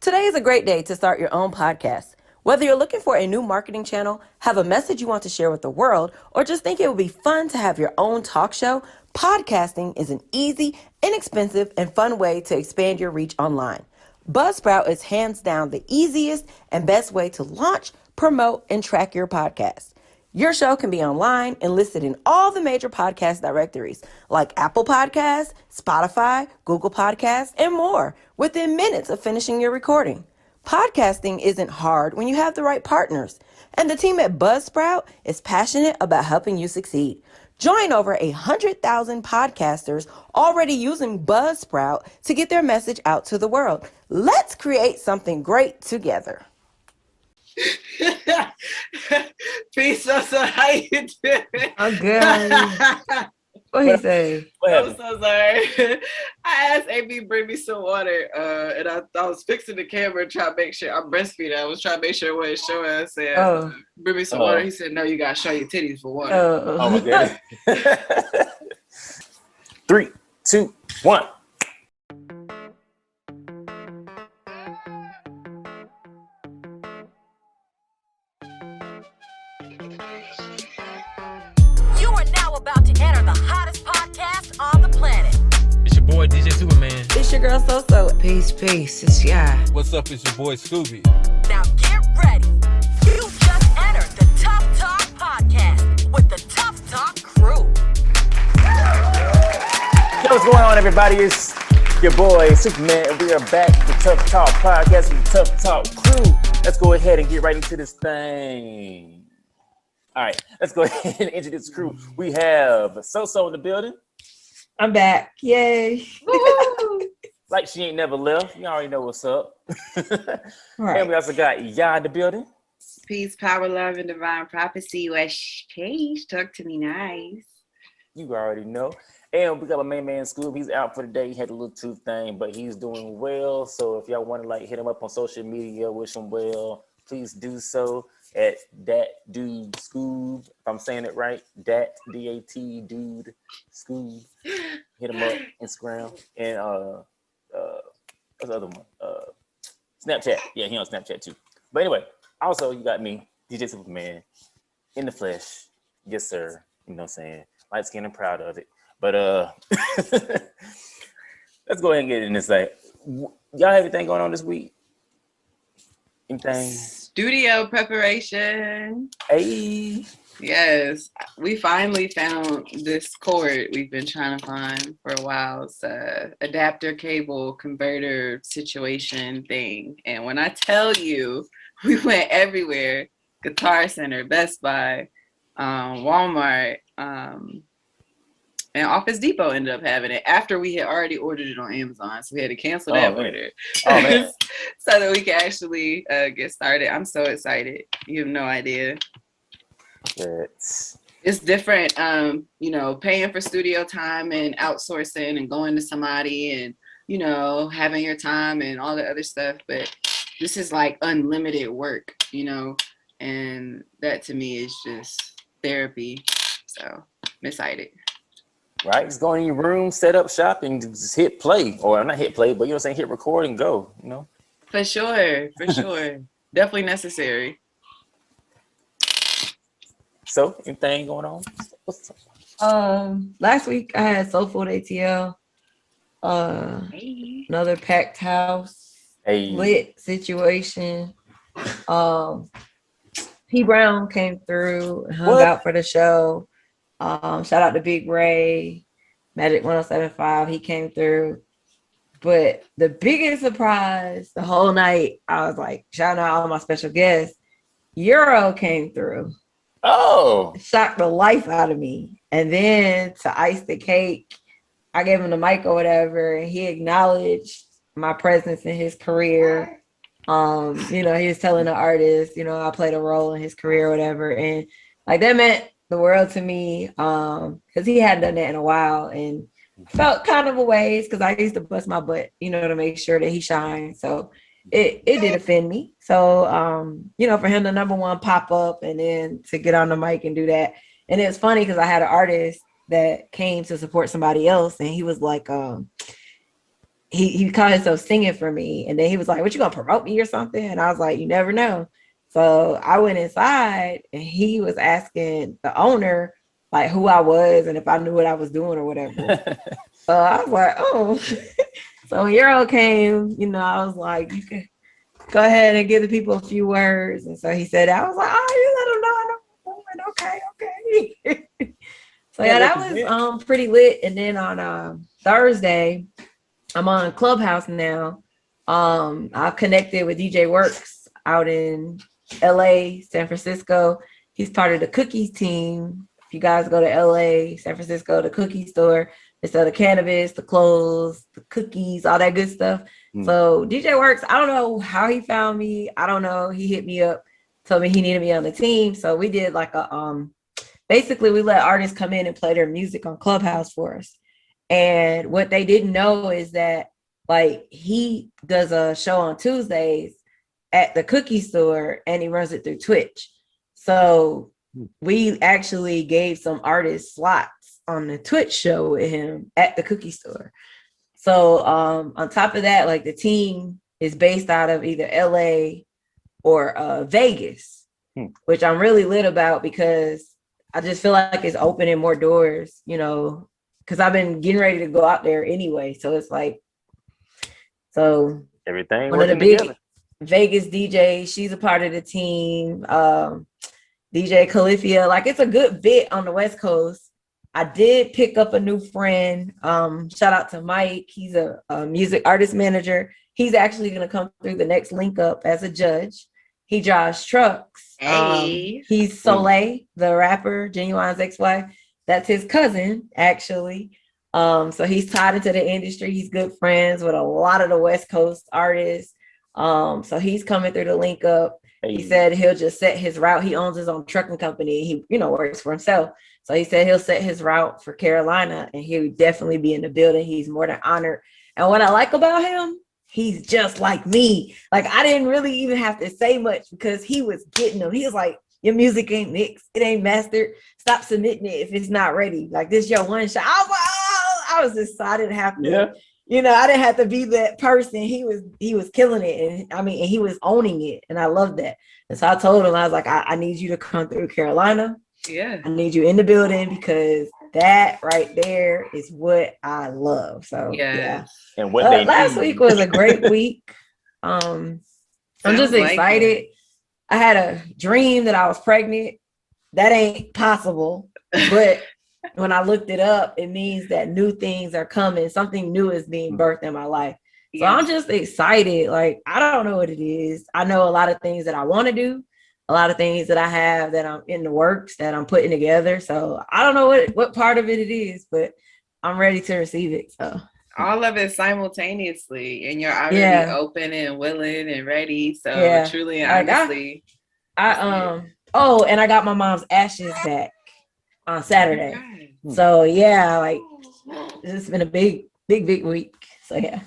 Today is a great day to start your own podcast. Whether you're looking for a new marketing channel, have a message you want to share with the world, or just think it would be fun to have your own talk show, podcasting is an easy, inexpensive, and fun way to expand your reach online. Buzzsprout is hands down the easiest and best way to launch, promote, and track your podcast. Your show can be online and listed in all the major podcast directories like Apple Podcasts, Spotify, Google Podcasts, and more within minutes of finishing your recording. Podcasting isn't hard when you have the right partners, and the team at Buzzsprout is passionate about helping you succeed. Join over 100,000 podcasters already using Buzzsprout to get their message out to the world. Let's create something great together. Peace, so how you doing? I'm good. What he say? I'm so sorry. I asked AB bring me some water, and I was fixing the camera trying to make sure I'm breastfeeding. I was trying to make sure it wasn't showing. I said, bring me some water. He said, no, you got to show your titties for water. Oh my goodness. 3, 2, 1. You are now about to enter the hottest podcast on the planet. It's your boy DJ Supa Man. It's your girl So. Peace, it's ya. What's up? It's your boy Scooby. Now get ready. You just entered the Tough Talk podcast with the Tough Talk crew. Yo, what's going on, everybody? It's your boy Superman, and we are back with the Tough Talk podcast with the Tough Talk crew. Let's go ahead and get right into this thing. All right, let's go ahead and introduce the crew. We have So in the building. I'm back. Yay. Like she ain't never left. You already know what's up. Right. And we also got Ya in the building. Peace, power, love, and divine prophecy. West Chase, talk to me nice. You already know. And we got my man Scoob. He's out for the day. He had a little tooth thing, but he's doing well. So if y'all want to hit him up on social media, wish him well, please do so at that dude Scoob. If I'm saying it right, that DAT dude Scoob. Hit him up Instagram and what's the other one? Snapchat. Yeah, he on Snapchat too. But anyway, also you got me, DJ Superman, in the flesh. Yes, sir. You know what I'm saying? Light skin and proud of it. But let's go ahead and get in this thing. Y'all have anything going on this week? Anything? Studio preparation. Hey. Yes, we finally found this cord we've been trying to find for a while. It's a adapter cable converter situation thing. And when I tell you, we went everywhere, Guitar Center, Best Buy, Walmart, and Office Depot ended up having it after we had already ordered it on Amazon. So we had to cancel that order. Oh, man. So that we can actually get started. I'm so excited. You have no idea. It's different, paying for studio time and outsourcing and going to somebody and, having your time and all the other stuff. But this is like unlimited work, and that to me is just therapy. So I'm excited. Right, just go in your room, set up shop, and just hit play. Or not hit play, but you know what I'm saying, hit record and go, For sure. Definitely necessary. So, anything going on? Last week I had Soul Food ATL. Another packed house. Lit situation. P Brown came through and hung out for the show. Shout out to Big Ray, Magic 1075. He came through. But the biggest surprise the whole night, I was like, shouting out all my special guests. Euro came through. Oh, Shocked the life out of me. And then to ice the cake, I gave him the mic or whatever, and he acknowledged my presence in his career. He was telling the artist, I played a role in his career or whatever. And like that meant the world to me, because he hadn't done that in a while and felt kind of a ways because I used to bust my butt, to make sure that he shined. So it did offend me. So, for him to number one pop up and then to get on the mic and do that. And it's funny because I had an artist that came to support somebody else and he was like, he caught himself singing for me, and then he was like, "What, you gonna promote me or something?" And I was like, "You never know." So I went inside, and he was asking the owner like who I was and if I knew what I was doing or whatever. So I was like, "Oh." So when Euro came, I was like, "You can go ahead and give the people a few words." And so he said, I was like, "Oh, you let them know I know what I'm doing." Okay. So yeah, that was pretty lit. And then on Thursday, I'm on Clubhouse now. I connected with DJ Works out in LA, San Francisco. He's part of the cookies team. If you guys go to LA, San Francisco, the cookie store, they sell the cannabis, the clothes, the cookies, all that good stuff. So DJ Works, I don't know how he found me. I don't know. He hit me up, told me he needed me on the team. So we did like basically we let artists come in and play their music on Clubhouse for us. And what they didn't know is that like he does a show on Tuesdays at the cookie store and he runs it through Twitch. So we actually gave some artists slots on the Twitch show with him at the cookie store. So on top of that, like the team is based out of either LA or Vegas, which I'm really lit about because I just feel like it's opening more doors, because I've been getting ready to go out there anyway. So it's like, so everything one of the working big together. Vegas DJs, she's a part of the team. DJ Califia, like it's a good bit on the West Coast. I did pick up a new friend. Shout out to Mike. He's a music artist manager. He's actually going to come through the next link up as a judge. He drives trucks. Hey. He's Soleil, the rapper, Genuine's ex-wife. That's his cousin, actually. So he's tied into the industry. He's good friends with a lot of the West Coast artists. So he's coming through the link up. Hey. He said he'll just set his route. He owns his own trucking company. He, works for himself. So he said he'll set his route for Carolina and he'll definitely be in the building. He's more than honored. And what I like about him, he's just like me. Like I didn't really even have to say much because he was getting them. He was like, your music ain't mixed. It ain't mastered. Stop submitting it if it's not ready. Like this your one shot. I was just, I didn't have to, I didn't have to be that person. He was killing it. And he was owning it. And I loved that. And so I told him, I was like, I need you to come through Carolina. Yeah. I need you in the building because that right there is what I love. So yeah. And what they last week was a great week. I'm just excited. I had a dream that I was pregnant. That ain't possible. But when I looked it up, it means that new things are coming. Something new is being birthed in my life. So I'm just excited. Like, I don't know what it is. I know a lot of things that I want to do, a lot of things that I have that I'm in the works that I'm putting together. So I don't know what part of it is, but I'm ready to receive it. So all of it simultaneously, and you're already open and willing and ready. So truly, honestly, and I got my mom's ashes back on Saturday. Oh, so yeah, like it's been a big week. So yeah,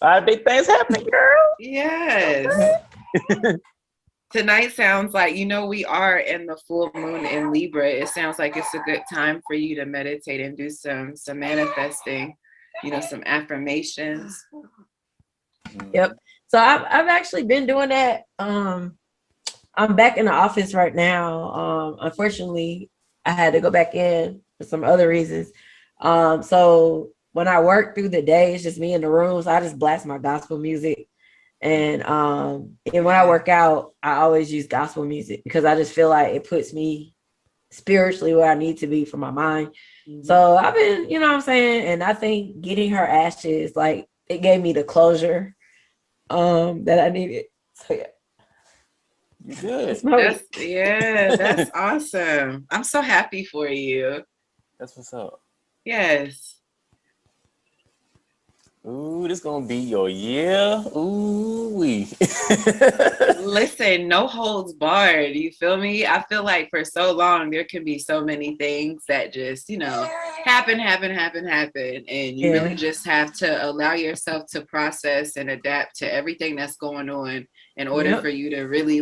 a lot of big things happening, girl. Yes. Tonight sounds like, we are in the full moon in Libra. It sounds like it's a good time for you to meditate and do some manifesting, some affirmations. Yep. So I've actually been doing that. I'm back in the office right now. Unfortunately, I had to go back in for some other reasons. So when I work through the day, it's just me in the rooms. I just blast my gospel music. And when I work out, I always use gospel music because I just feel like it puts me spiritually where I need to be for my mind. Mm-hmm. So I've been, what I'm saying? And I think getting her ashes, like it gave me the closure that I needed. So yeah. You good. That's awesome. I'm so happy for you. That's what's up. Yes. Ooh, this gonna be your year. Ooh wee. Listen, no holds barred. You feel me? I feel like for so long there can be so many things that just, happen. And you really just have to allow yourself to process and adapt to everything that's going on in order for you to really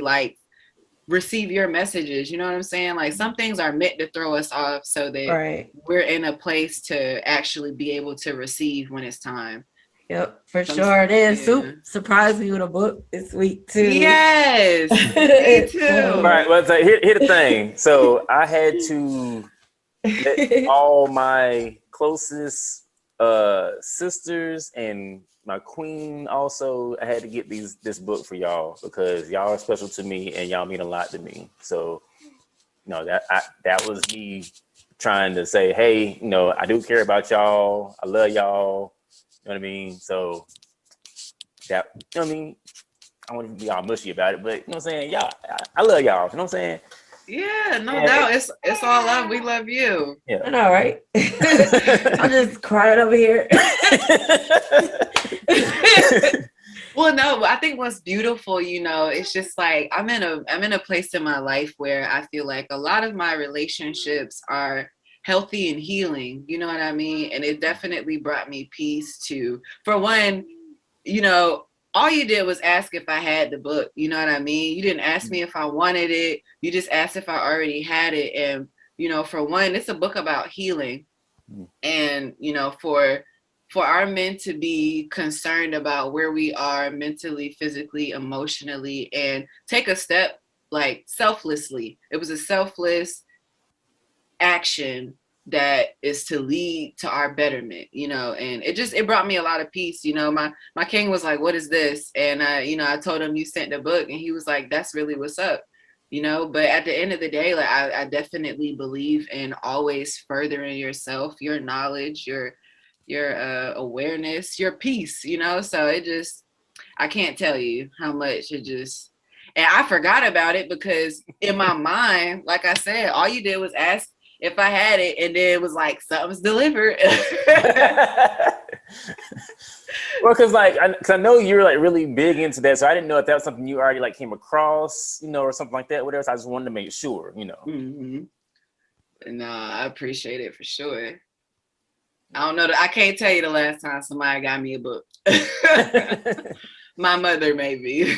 receive your messages. You know what I'm saying? Like some things are meant to throw us off so that we're in a place to actually be able to receive when it's time. Yep, for Some- sure. Then yeah. Soup surprised me with a book this week too. Yes, me too. So- Right. Well, so here the thing. So I had to let all my closest sisters and my queen also. I had to get this book for y'all because y'all are special to me and y'all mean a lot to me. So that was me trying to say, hey, I do care about y'all. I love y'all. You know what I mean? So that, I mean, I want to be all mushy about it, but you know what I'm saying? Y'all, I love y'all. You know what I'm saying? Yeah, no doubt. It's all love. We love you. Yeah. I know, right? I'm just crying over here. Well, no, I think what's beautiful, it's just like I'm in a place in my life where I feel like a lot of my relationships are healthy and healing. You know what I mean? And it definitely brought me peace to, for one, all you did was ask if I had the book. You know what I mean? You didn't ask me if I wanted it. You just asked if I already had it. And, for one, it's a book about healing. And, for our men to be concerned about where we are mentally, physically, emotionally, and take a step like selflessly. It was a selfless action that is to lead to our betterment, and it brought me a lot of peace. My king was like, what is this? And I told him you sent the book, and he was like, that's really what's up. But at the end of the day, like I definitely believe in always furthering yourself, your knowledge, your awareness, your peace, so I can't tell you how much and I forgot about it because in my mind, like I said, all you did was ask if I had it, and then it was like, something's delivered. Well, because I know you're like really big into that, so I didn't know if that was something you already like came across, or something like that, whatever. So I just wanted to make sure, Mm-hmm. No, I appreciate it for sure. I don't know. I can't tell you the last time somebody got me a book. My mother, maybe.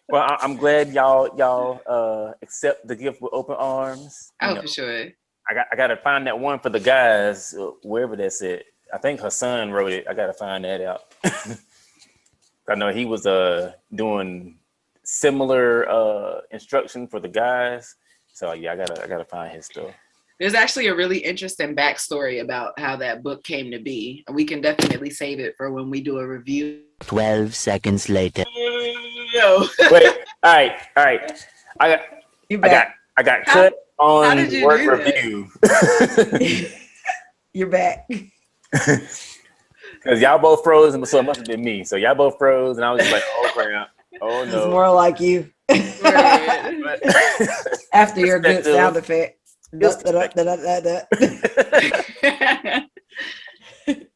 Well, I'm glad y'all accept the gift with open arms. For sure. I gotta find that one for the guys, wherever that's at. I think her son wrote it. I gotta find that out. I know he was doing similar instruction for the guys. So yeah, I gotta find his stuff. There's actually a really interesting backstory about how that book came to be. We can definitely save it for when we do a review. 12 seconds later. No. Wait, all right. You back. I got cut how on did you work do that? review. You're back. Because y'all both froze, so it must have been me. So y'all both froze, and I was just like, oh crap. Oh no. It's more like you. Right. After your good Perspective. sound effect.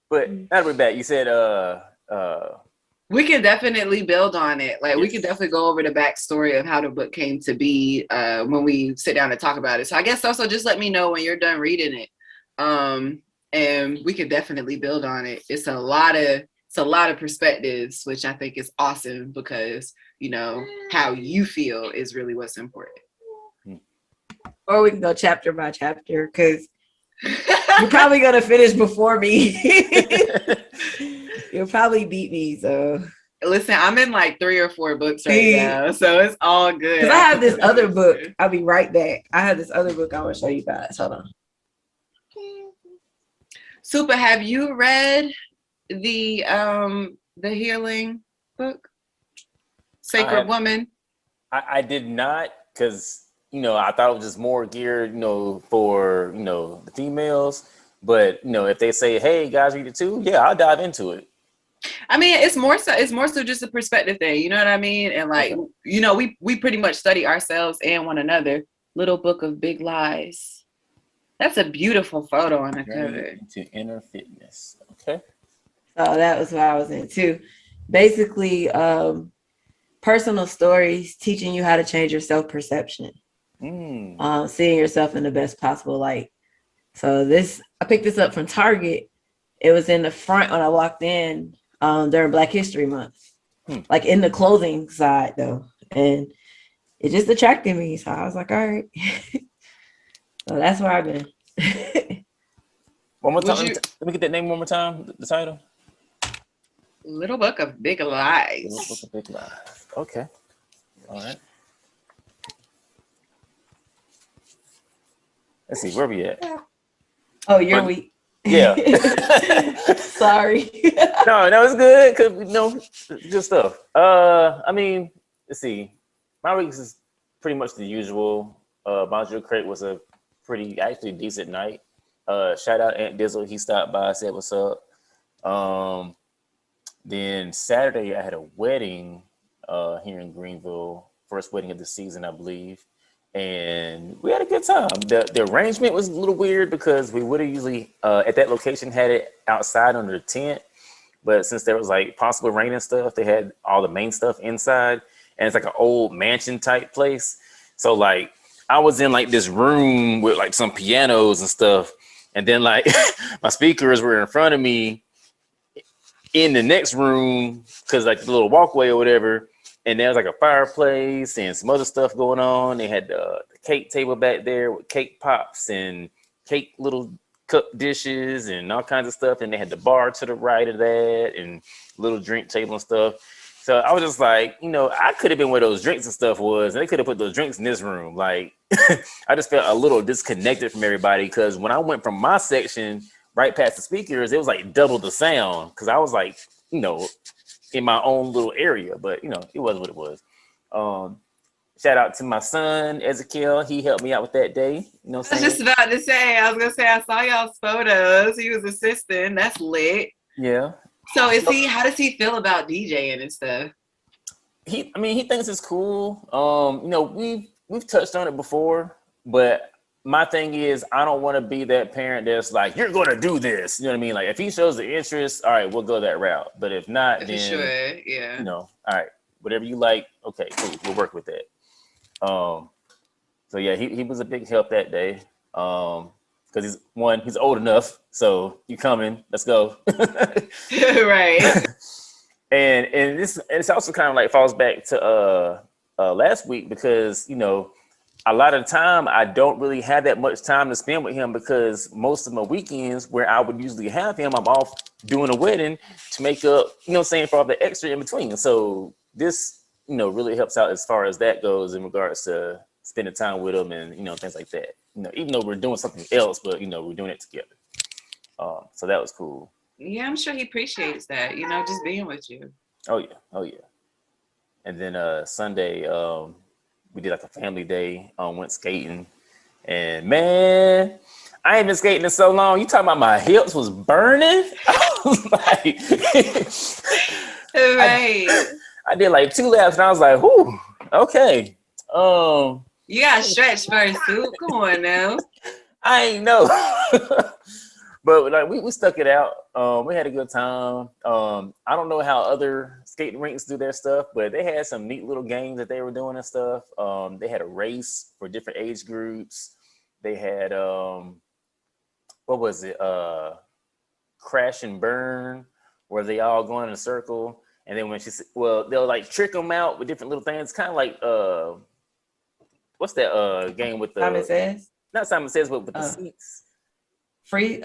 But now we're back. You said We can definitely build on it. Like, we Yes. can definitely go over the backstory of how the book came to be when we sit down and talk about it. So I guess also just let me know when you're done reading it. And we could definitely build on it. It's a lot of perspectives, which I think is awesome because, how you feel is really what's important. Or we can go chapter by chapter because you're probably going to finish before me. You'll probably beat me, so. Listen, I'm in like 3 or 4 books right now, so it's all good. Because I have this other book. I'll be right back. I have this other book I want to show you guys. Hold on. Supa, have you read the healing book, Sacred Woman? I did not, because I thought it was just more geared for the females. But if they say, hey guys, read it too, yeah, I'll dive into it. I mean, it's more so just a perspective thing, you know what I mean? And like, okay. We pretty much study ourselves and one another. Little Book of Big Lies. That's a beautiful photo on the cover. Into inner fitness. Okay. So that was what I was into. Basically, personal stories teaching you how to change your self-perception. Seeing yourself in the best possible light. So I picked this up from Target. It was in the front when I walked in during Black History Month. Like in the clothing side though. And it just attracted me. So I was like, all right. So that's where I've been. One more time. Let me get that name one more time. The title. Little Book of Big Lies. Little Book of Big Lies. Okay. All right. Let's see, where we at? Oh, you're weak. Yeah. Sorry. No, it's good because good stuff. I mean, let's see. My week is pretty much the usual. Bonjour Crate was a actually decent night. Shout out Aunt Dizzle. He stopped by, said what's up. Then Saturday I had a wedding here in Greenville, first wedding of the season, I believe. And we had a good time. The arrangement was a little weird because we would have usually at that location had it outside under the tent, but since there was like possible rain and stuff, they had all the main stuff inside, and it's like an old mansion type place. So like I was in like this room with like some pianos and stuff, and then like my speakers were in front of me in the next room because like the little walkway or whatever. And there was like a fireplace and some other stuff going on. They had the cake table back there with cake pops and cake little cup dishes and all kinds of stuff. And they had the bar to the right of that and little drink table and stuff. So I was just like, I could have been where those drinks and stuff was, and they could have put those drinks in this room. Like, I just felt a little disconnected from everybody because when I went from my section right past the speakers, it was like double the sound because I was like, in my own little area, but it was what it was. Shout out to my son Ezekiel. He helped me out with that day. I was just about to say, I saw y'all's photos. He was assisting. That's lit. Yeah. So how does he feel about DJing and stuff? He thinks it's cool. We've touched on it before, but my thing is, I don't want to be that parent that's like, you're going to do this. You know what I mean? Like, if he shows the interest, all right, we'll go that route. But if not, then, sure, yeah. All right, whatever you like, okay, cool, we'll work with that. So yeah, he was a big help that day. Because he's old enough, so you coming, let's go. Right. And it's also kind of like falls back to last week because, a lot of the time I don't really have that much time to spend with him because most of my weekends where I would usually have him, I'm off doing a wedding to make up, for all the extra in between. So this, really helps out as far as that goes in regards to spending time with him and, things like that. Even though we're doing something else, but, we're doing it together. So that was cool. Yeah, I'm sure he appreciates that, just being with you. Oh, yeah. And then Sunday, we did like a family day, went skating, and man, I ain't been skating in so long. You talking about my hips was burning? I was like, right. I did like 2 laps, and I was like, whoo, okay. You gotta stretch first, too. Come on now. I ain't know. But like we stuck it out. We had a good time. I don't know how other skating rinks do their stuff, but they had some neat little games that they were doing and stuff. They had a race for different age groups. They had what was it? Crash and burn, where they all go in a circle, and then when they'll like trick them out with different little things, kind of like what's that game with the Simon Says? Not Simon Says, but with the seats. Free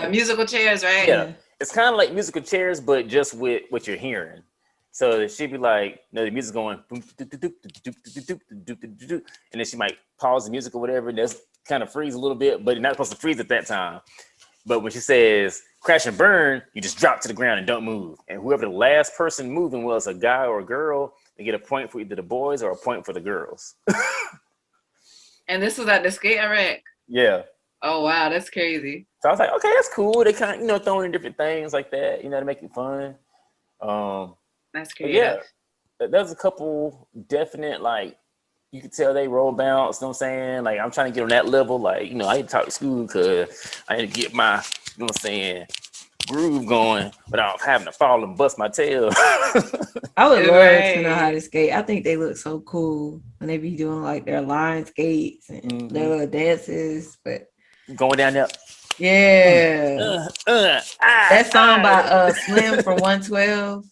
musical chairs, right? Yeah. It's kind of like musical chairs, but just with what you're hearing. So she'd be like, the music's going, and then she might pause the music or whatever, and that's kind of freeze a little bit, but you're not supposed to freeze at that time. But when she says crash and burn, you just drop to the ground and don't move. And whoever the last person moving was, a guy or a girl, they get a point for either the boys or a point for the girls. And this was at the skate rink? Yeah. Oh, wow, that's crazy. So I was like, okay, that's cool. They kind of, throwing in different things like that, to make it fun. That's crazy. Yeah, there's a couple definite, like, you could tell they roll bounce, you know what I'm saying? Like, I'm trying to get on that level. Like, I need to talk to school because I need to get my, groove going without having to fall and bust my tail. I would love to know how to skate. I think they look so cool when they be doing like their line skates and their little dances, but going down there. Yeah. That song by Slim from 112.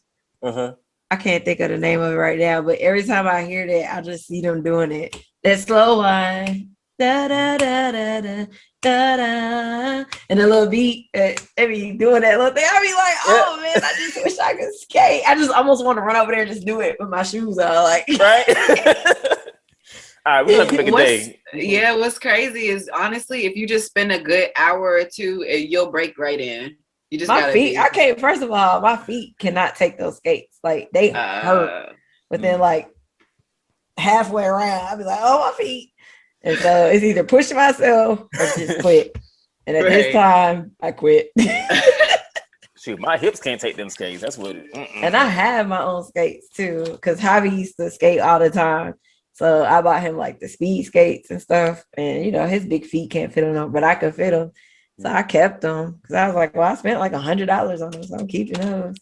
I can't think of the name of it right now, but every time I hear that, I just see them doing it. That slow line. Da da da da da da da, and a little beat. Every doing that little thing, I be like, oh man, I just wish I could skate. I just almost want to run over there and just do it with my shoes on, like Right. All right, we're gonna pick a day. What's crazy is honestly, if you just spend a good hour or two, you'll break right in. You just my gotta feet. I can't. First of all, my feet cannot take those skates. Like they hurt. But then like halfway around, I'll be like, oh, my feet. And so it's either push myself or just quit. And at this time, I quit. Shoot, my hips can't take them skates. That's what. And I have my own skates too, because Javi used to skate all the time. So I bought him like the speed skates and stuff. And you know, his big feet can't fit on them, but I could fit them. So I kept them because I was like, well, I spent like $100 on them, so I'm keeping those.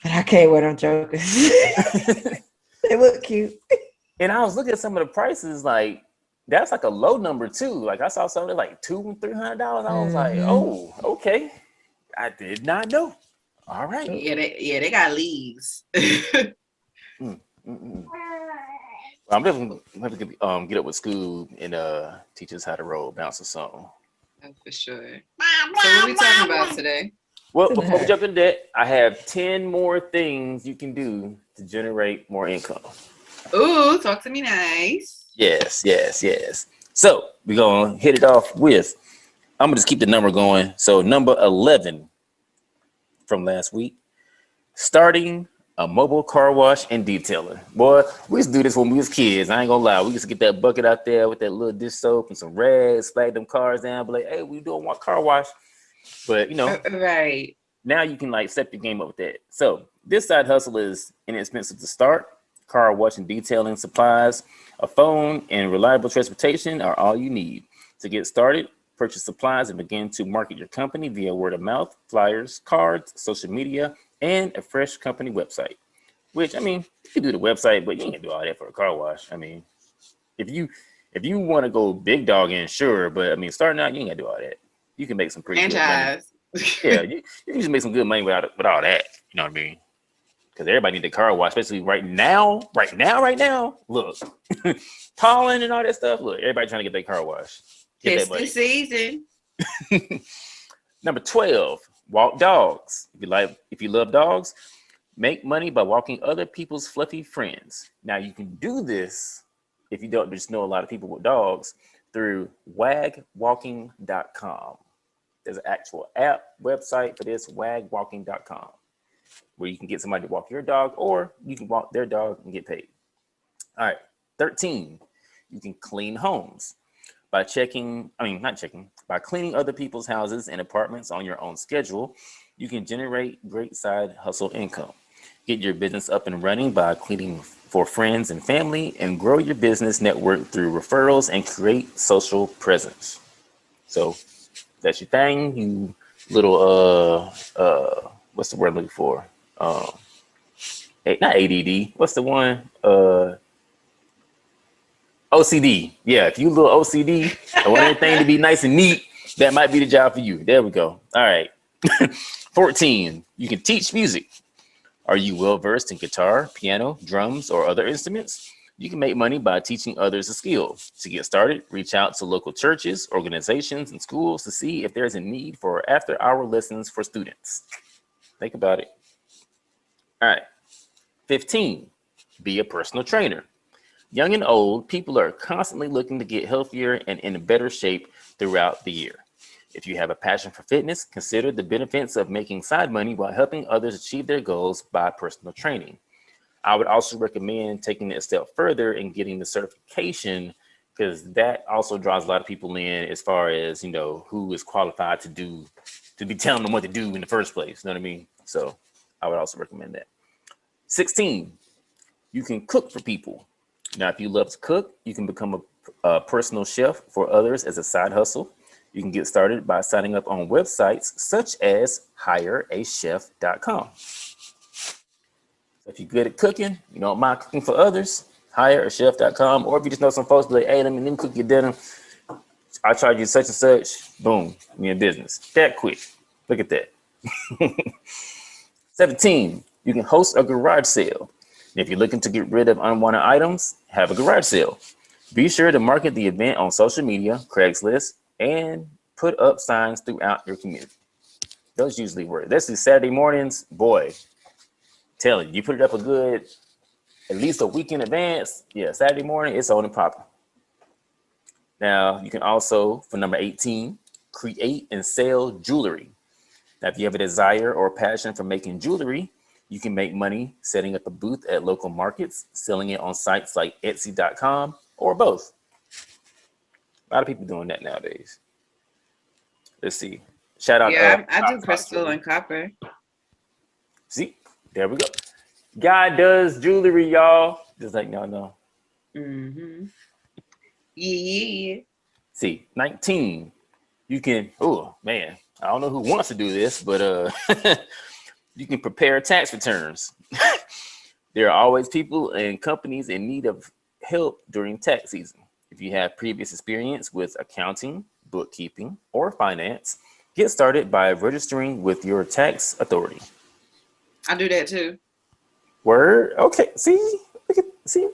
But I can't wear them jokers. They look cute. And I was looking at some of the prices, like that's like a low number too. Like I saw something like $200 and $300. I was like, oh, okay. I did not know. All right. Yeah, they got leagues. I'm definitely gonna get up with Scoob and teach us how to roll, bounce a song. That's for sure. So what are we talking about today? Well, before we jump into that, I have 10 more things you can do to generate more income. Ooh, talk to me nice. Yes. So we're gonna hit it off with, I'm gonna just keep the number going. So number 11 from last week, starting a mobile car wash and detailing. Boy, we used to do this when we was kids. I ain't gonna lie. We used to get that bucket out there with that little dish soap and some rags, flag them cars down, be like, hey, we doing one car wash. But you know, right now you can like step your game up with that. So this side hustle is inexpensive to start. Car wash and detailing supplies, a phone, and reliable transportation are all you need. To get started, purchase supplies and begin to market your company via word of mouth, flyers, cards, social media, and a fresh company website. Which, I mean, you can do the website, but you can't do all that for a car wash. I mean, if you want to go big dog in, sure, but I mean, starting out, you ain't gotta do all that. You can make some pretty good money. Yeah, you can just make some good money without all that. You know what I mean? Because everybody need the car wash, especially right now. Look, pollen and all that stuff. Look, everybody trying to get their car wash. It's the season. Number 12, walk dogs. If you love dogs, make money by walking other people's fluffy friends. Now you can do this if you don't just know a lot of people with dogs through wagwalking.com. There's an actual app website for this, wagwalking.com, where you can get somebody to walk your dog or you can walk their dog and get paid. All right, 13, you can clean homes by cleaning other people's houses and apartments on your own schedule. You can generate great side hustle income. Get your business up and running by cleaning for friends and family and grow your business network through referrals and create social presence. So that's your thing, you little, what's the word I'm looking for? Not ADD. What's the one? OCD. Yeah, if you a little OCD and want everything to be nice and neat, that might be the job for you. There we go. All right. 14, you can teach music. Are you well versed in guitar, piano, drums, or other instruments? You can make money by teaching others a skill. To get started, reach out to local churches, organizations, and schools to see if there's a need for after-hour lessons for students. Think about it. All right. 15, be a personal trainer. Young and old, people are constantly looking to get healthier and in better shape throughout the year. If you have a passion for fitness, consider the benefits of making side money while helping others achieve their goals by personal training. I would also recommend taking it a step further and getting the certification, because that also draws a lot of people in as far as, you know, who is qualified to be telling them what to do in the first place. You know what I mean? So I would also recommend that. 16, you can cook for people. Now, if you love to cook, you can become a personal chef for others as a side hustle. You can get started by signing up on websites such as hireachef.com. So if you're good at cooking, you don't mind cooking for others, hireachef.com. Or if you just know some folks, be like, hey, let me cook your dinner. I'll charge you such and such. Boom, you're in business. That quick. Look at that. 17, you can host a garage sale. If you're looking to get rid of unwanted items, have a garage sale. Be sure to market the event on social media, Craigslist, and put up signs throughout your community. Those usually work. This is Saturday mornings, boy. Tell you put it up a good, at least a week in advance. Yeah, Saturday morning, it's on and popping. Now, you can also, for number 18, create and sell jewelry. Now, if you have a desire or passion for making jewelry, you can make money setting up a booth at local markets, selling it on sites like Etsy.com, or both. A lot of people doing that nowadays. Let's see. Shout out. Yeah, I do crystal and copper. See, there we go. Guy does jewelry, y'all. Just like y'all know. Mm-hmm. Yeah. See, 19. You can, oh man, I don't know who wants to do this, but you can prepare tax returns. There are always people and companies in need of help during tax season. If you have previous experience with accounting, bookkeeping, or finance, get started by registering with your tax authority. I do that too. Word. Okay. See, see,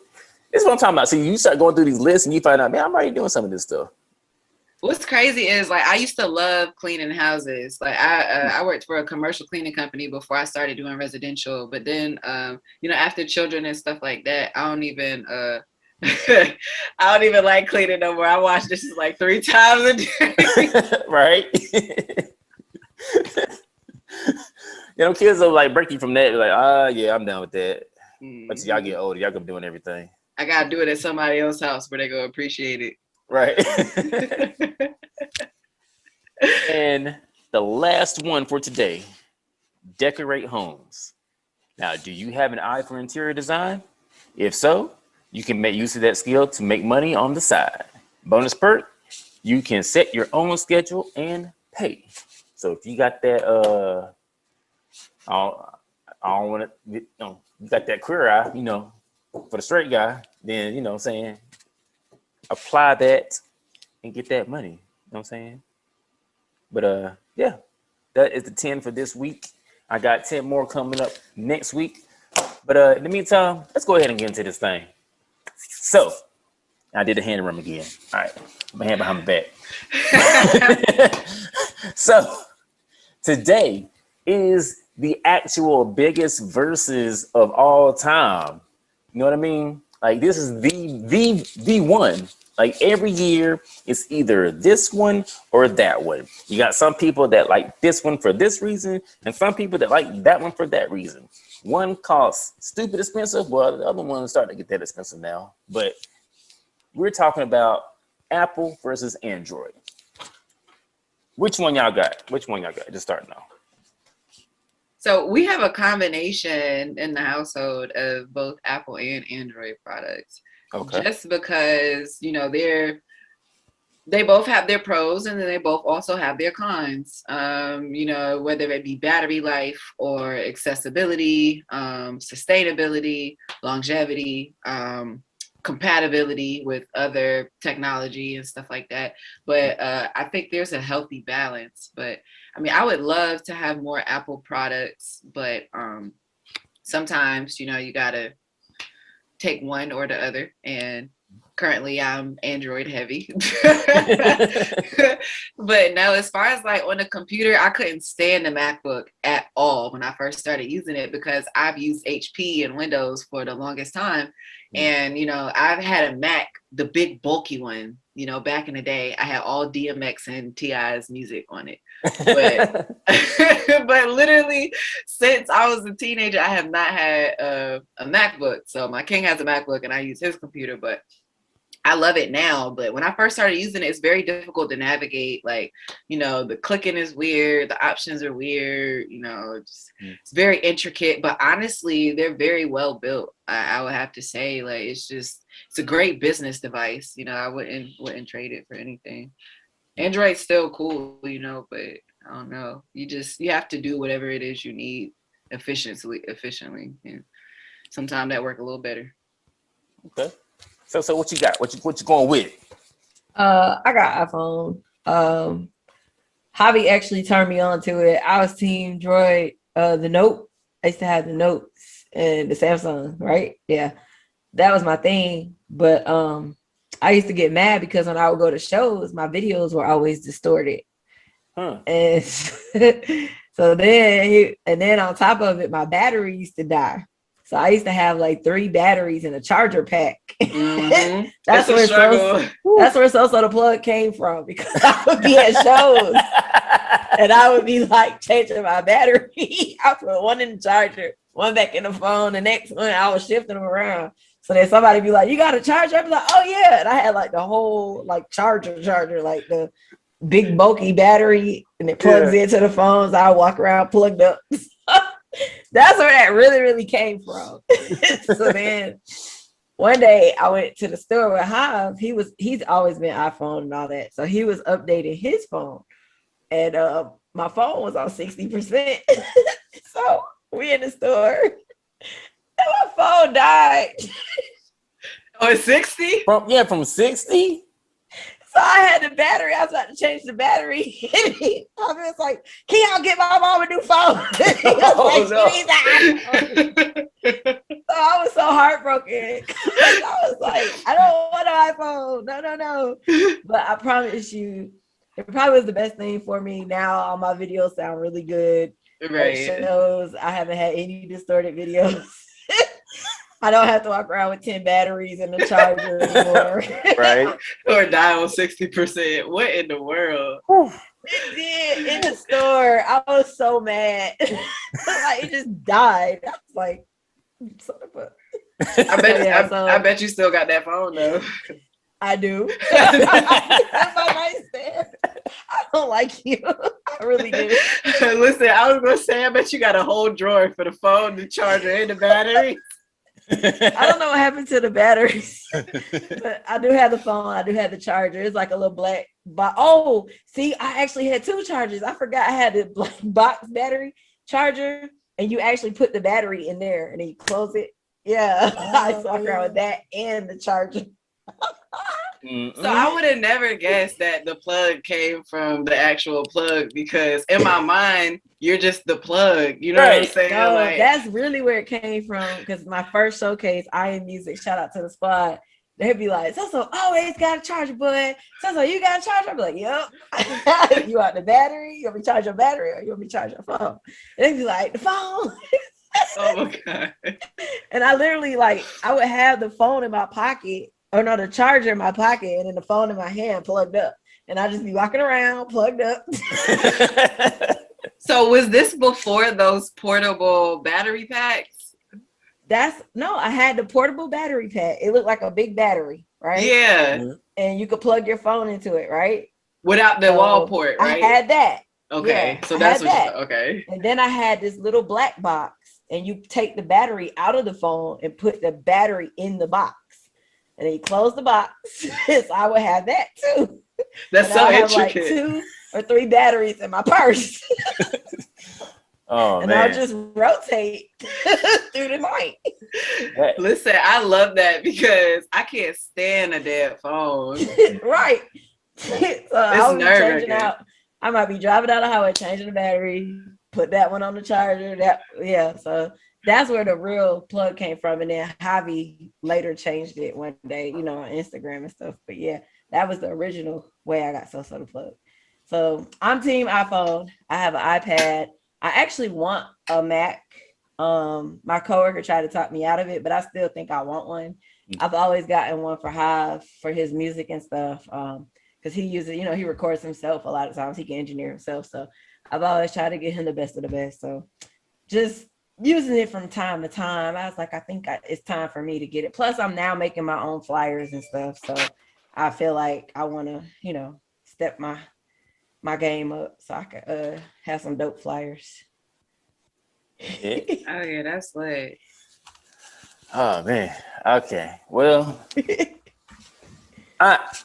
this is what I'm talking about. See, you start going through these lists and you find out, man, I'm already doing some of this stuff. What's crazy is like I used to love cleaning houses. Like I worked for a commercial cleaning company before I started doing residential. But then after children and stuff like that, I don't even I don't even like cleaning no more. I wash dishes like 3 times a day. Right. Kids will like break you from that. Like, yeah, I'm done with that. But y'all get older, y'all go doing everything. I gotta do it at somebody else's house where they go appreciate it. Right. And the last one for today, decorate homes. Now, do you have an eye for interior design? If so, you can make use of that skill to make money on the side. Bonus perk, you can set your own schedule and pay. So if you got that, I don't want to, you got that queer eye, for the straight guy, then, what I'm saying, apply that and get that money. You know what I'm saying? But yeah, that is the 10 for this week. I got 10 more coming up next week. But in the meantime, let's go ahead and get into this thing. So I did the hand run again. All right, my hand behind my back. So today is the actual biggest verses of all time. You know what I mean? Like this is the one. Like every year, it's either this one or that one. You got some people that like this one for this reason, and some people that like that one for that reason. One costs stupid expensive, well, the other one is starting to get that expensive now. But we're talking about Apple versus Android. Which one y'all got? Just starting off. So we have a combination in the household of both Apple and Android products. Okay. Just because, they both have their pros and then they both also have their cons, whether it be battery life or accessibility, sustainability, longevity, compatibility with other technology and stuff like that. But I think there's a healthy balance. But I mean, I would love to have more Apple products, but sometimes, you got to take one or the other, and currently I'm Android heavy. But no, as far as like on the computer, I couldn't stand the MacBook at all when I first started using it because I've used HP and Windows for the longest time. And I've had a Mac, the big bulky one, back in the day. I had all DMX and T.I.'s music on it. But but literally since I was a teenager, I have not had a MacBook. So my king has a MacBook and I use his computer, but I love it now. But when I first started using it, it's very difficult to navigate. Like, the clicking is weird. The options are weird. It's very intricate, but honestly, they're very well built. I would have to say, like, it's a great business device. I wouldn't trade it for anything. Android's still cool, but I don't know. You have to do whatever it is you need efficiently. And sometimes that work a little better. Okay. So what you got? What you going with? I got iPhone. Hobby actually turned me on to it. I was Team Droid. The Note. I used to have the Notes and the Samsung, right? Yeah, that was my thing. But I used to get mad because when I would go to shows, my videos were always distorted. And so then on top of it, my battery used to die. So I used to have like 3 batteries in a charger pack. Mm-hmm. That's where So the Plug came from, because I would be at shows and I would be like changing my battery. I put one in the charger, one back in the phone, the next one I was shifting them around. So then somebody be like, "You got a charger?" I'd be like, "Oh yeah." And I had like the whole like charger, like the big bulky battery, and it plugs into the phones. I walk around plugged up. That's where that really, really came from. So then one day I went to the store with Hive. He's always been iPhone and all that. So he was updating his phone, and my phone was on 60%. So we in the store and my phone died. Oh, it's 60? From 60? So I had the battery. I was about to change the battery. I was like, "Can y'all get my mom a new phone?" So I was so heartbroken. I was like, "I don't want an iPhone. No. But I promise you, it probably was the best thing for me. Now all my videos sound really good. Right. It shows I haven't had any distorted videos. I don't have to walk around with 10 batteries in the charger anymore. Right. Or die on 60%. What in the world? It did in the store. I was so mad. Like, it just died. I was like, son of a... I bet you still got that phone though. I do. That's my nightstand. I don't like you. I really do. Listen, I was gonna say, I bet you got a whole drawer for the phone, the charger, and the battery. I don't know what happened to the batteries, but I do have the phone. I do have the charger. It's like a little black box. Oh, see, I actually had 2 chargers. I forgot I had the black box battery charger, and you actually put the battery in there and then you close it. Yeah, I walk around with that and the charger. So I would have never guessed that the plug came from the actual plug, because in my mind, you're just the plug. You know what I'm saying? No, like, that's really where it came from. Because my first showcase, I Am Music, shout out to the squad. They'd be like, "So always got a charger, bud. So you got a charger?" I'd be like, "Yep." "You want the battery? You want me to charge your battery, or you want me to charge your phone?" And they'd be like, "The phone." oh my God. And I literally, like, I would have the phone in my pocket, or no, the charger in my pocket, and then the phone in my hand plugged up. And I just be walking around plugged up. So was this before those portable battery packs? I had the portable battery pack. It looked like a big battery, right? Yeah. And you could plug your phone into it, right? Without the wall port, right? I had that. Okay. Yeah, so that's what okay. And then I had this little black box, and you take the battery out of the phone and put the battery in the box. And then you close the box. So I would have that too. That's and so I have intricate. Like 2 or 3 batteries in my purse. Oh, and man. I'll just rotate through the night. Listen, I love that, because I can't stand a dead phone. Right. So I'll be changing nerve-wracking. out. I might be driving down the highway, changing the battery, put that one on the charger. So that's where the real plug came from. And then Javi later changed it one day, on Instagram and stuff. But yeah, that was the original way I got So the Plug. So I'm team iPhone. I have an iPad. I actually want a Mac. My coworker tried to talk me out of it, but I still think I want one. I've always gotten one for Hive for his music and stuff. Because he uses, he records himself a lot of times. He can engineer himself. So I've always tried to get him the best of the best. So just using it from time to time, I was like, I think it's time for me to get it. Plus, I'm now making my own flyers and stuff. So I feel like I want to, step my game up so I can have some dope flyers. Yeah. Oh yeah, that's lit. Oh man. Okay. Well, it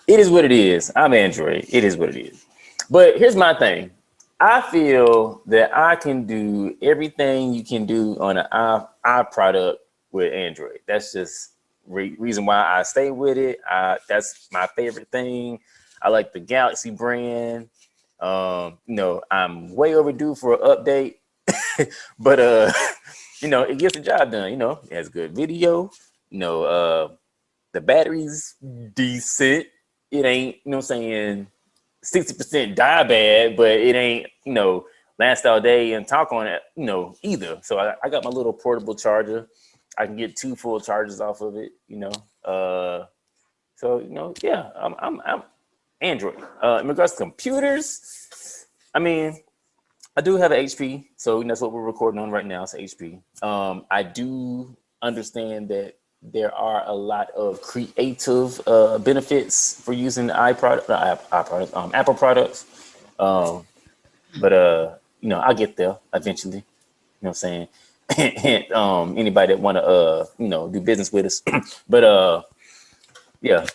is what it is. I'm Android. It is what it is. But here's my thing. I feel that I can do everything you can do on an iProduct with Android. That's just reason why I stay with it. That's my favorite thing. I like the Galaxy brand. I'm way overdue for an update, but it gets the job done. It has good video. The The battery's decent. It ain't, you know what I'm saying, 60% die bad, but it ain't, you know, last all day and talk on it, you know, either. So I got my little portable charger. I can get 2 full charges off of it, you know. So, you know, yeah, I'm Android. In regards to computers, I mean, I do have an HP, so that's what we're recording on right now. It's HP. I do understand that there are a lot of creative benefits for using Apple products. But you know, I'll get there eventually. You know what I'm saying? And anybody that want to you know, do business with us. But yeah,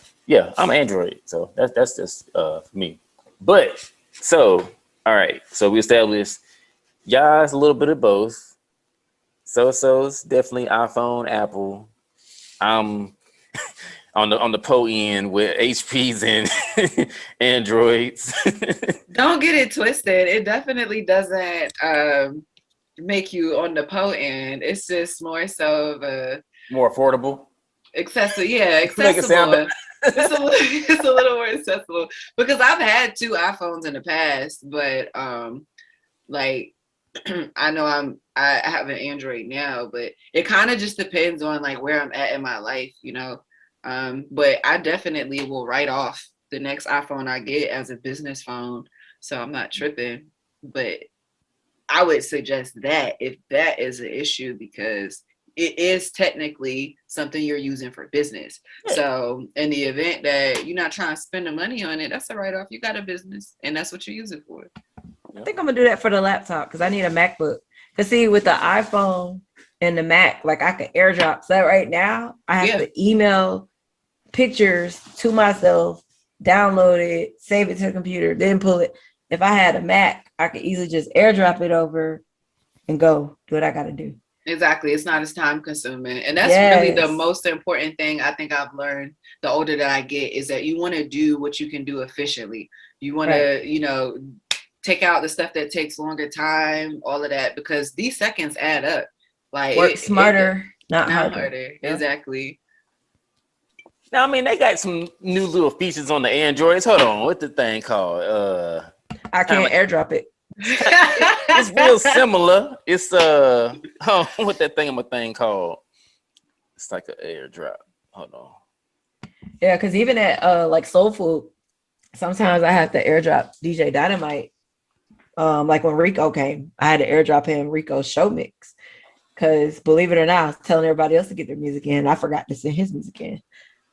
I'm Android, so that's just for me. But so all right, so we established y'all's a little bit of both. So-so's definitely iPhone, Apple. I'm on the Pro end with HPs and Androids. Don't get it twisted. It definitely doesn't make you on the Pro end. It's just more so of a More affordable. accessible. Yeah, Make it sound accessible. It's a little more accessible because I've had 2 iPhones in the past, but like I know I have an Android now, but it kind of just depends on like where I'm at in my life, you know. But I definitely will write off the next iPhone I get as a business phone, so I'm not tripping. But I would suggest that if that is an issue, because it is technically something you're using for business. So in the event that you're not trying to spend the money on it, that's a write-off. You got a business and that's what you use it for. I think I'm gonna do that for the laptop because I need a MacBook. Cause see, with the iPhone and the Mac, like I can AirDrop. So right now I have to email pictures to myself, download it, save it to the computer, then pull it. If I had a Mac, I could easily just AirDrop it over and go do what I gotta do. Exactly. It's not as time consuming. And that's really the most important thing I think I've learned the older that I get is that you want to do what you can do efficiently. You want to, you know, take out the stuff that takes longer time, all of that, because these seconds add up. Like work smarter, not harder. Yeah. Exactly. Now, I mean, they got some new little features on the Androids. Hold on, what's the thing called? I can't AirDrop it. It's real similar. It's what that thing called? It's like an AirDrop. Hold on. Yeah, because even at like Soul Food, sometimes I have to AirDrop DJ Dynamite. Like when Rico came, I had to AirDrop him Rico's show mix. Because believe it or not, I was telling everybody else to get their music in. I forgot to send his music in.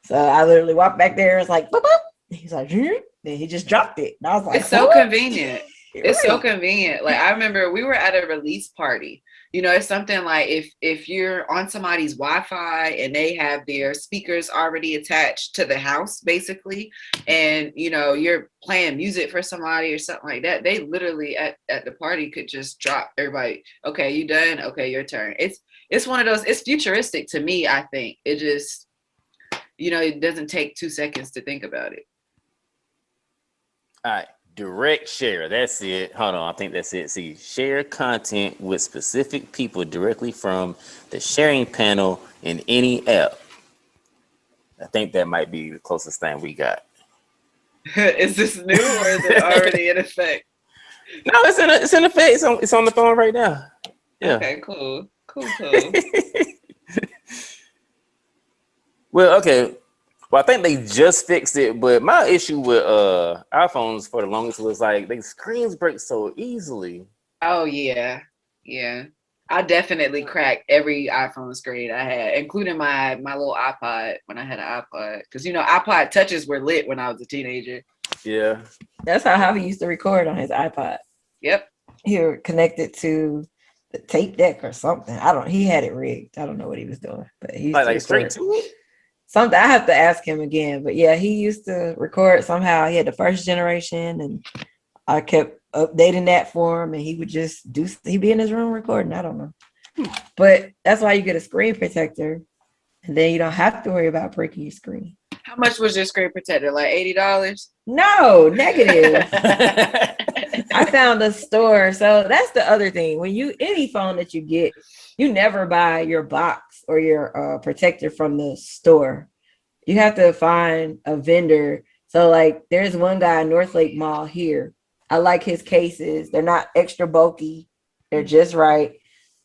So I literally walked back there and was like, boop, boop. He's like, then he just dropped it. And I was like, it's so convenient. It's so convenient. Like I remember we were at a release party. You know, it's something like if you're on somebody's Wi-Fi and they have their speakers already attached to the house, basically, and you know you're playing music for somebody or something like that, they literally at the party could just drop everybody. Okay, you done? Okay, your turn. It's one of those. It's futuristic to me. I think it just, you know, it doesn't take 2 seconds to think about it. All right. Direct share. That's it. Hold on. I think that's it. See, share content with specific people directly from the sharing panel in any app. I think that might be the closest thing we got. Is this new or is it already in effect? No, it's in effect. It's on the phone right now. Yeah. Okay, cool. Well, okay. Well, I think they just fixed it, but my issue with iPhones for the longest was like they screens break so easily. Oh yeah. I definitely cracked every iPhone screen I had, including my little iPod when I had an iPod. Because you know, iPod touches were lit when I was a teenager. Yeah. That's how Javi used to record on his iPod. Yep. He would connect it to the tape deck or something. He had it rigged. I don't know what he was doing, but he used like straight to it. Something I have to ask him again, but yeah, he used to record somehow. He had the first generation, and I kept updating that for him, and he would just he'd be in his room recording. I don't know, but that's why you get a screen protector, and then you don't have to worry about breaking your screen. How much was your screen protector? Like $80? No, negative. I found a store. So that's the other thing. When any phone that you get, you never buy your box or your protector from the store. you have to find a vendor. So like there's one guy in North Lake Mall here. I like his cases. They're not extra bulky. They're just right.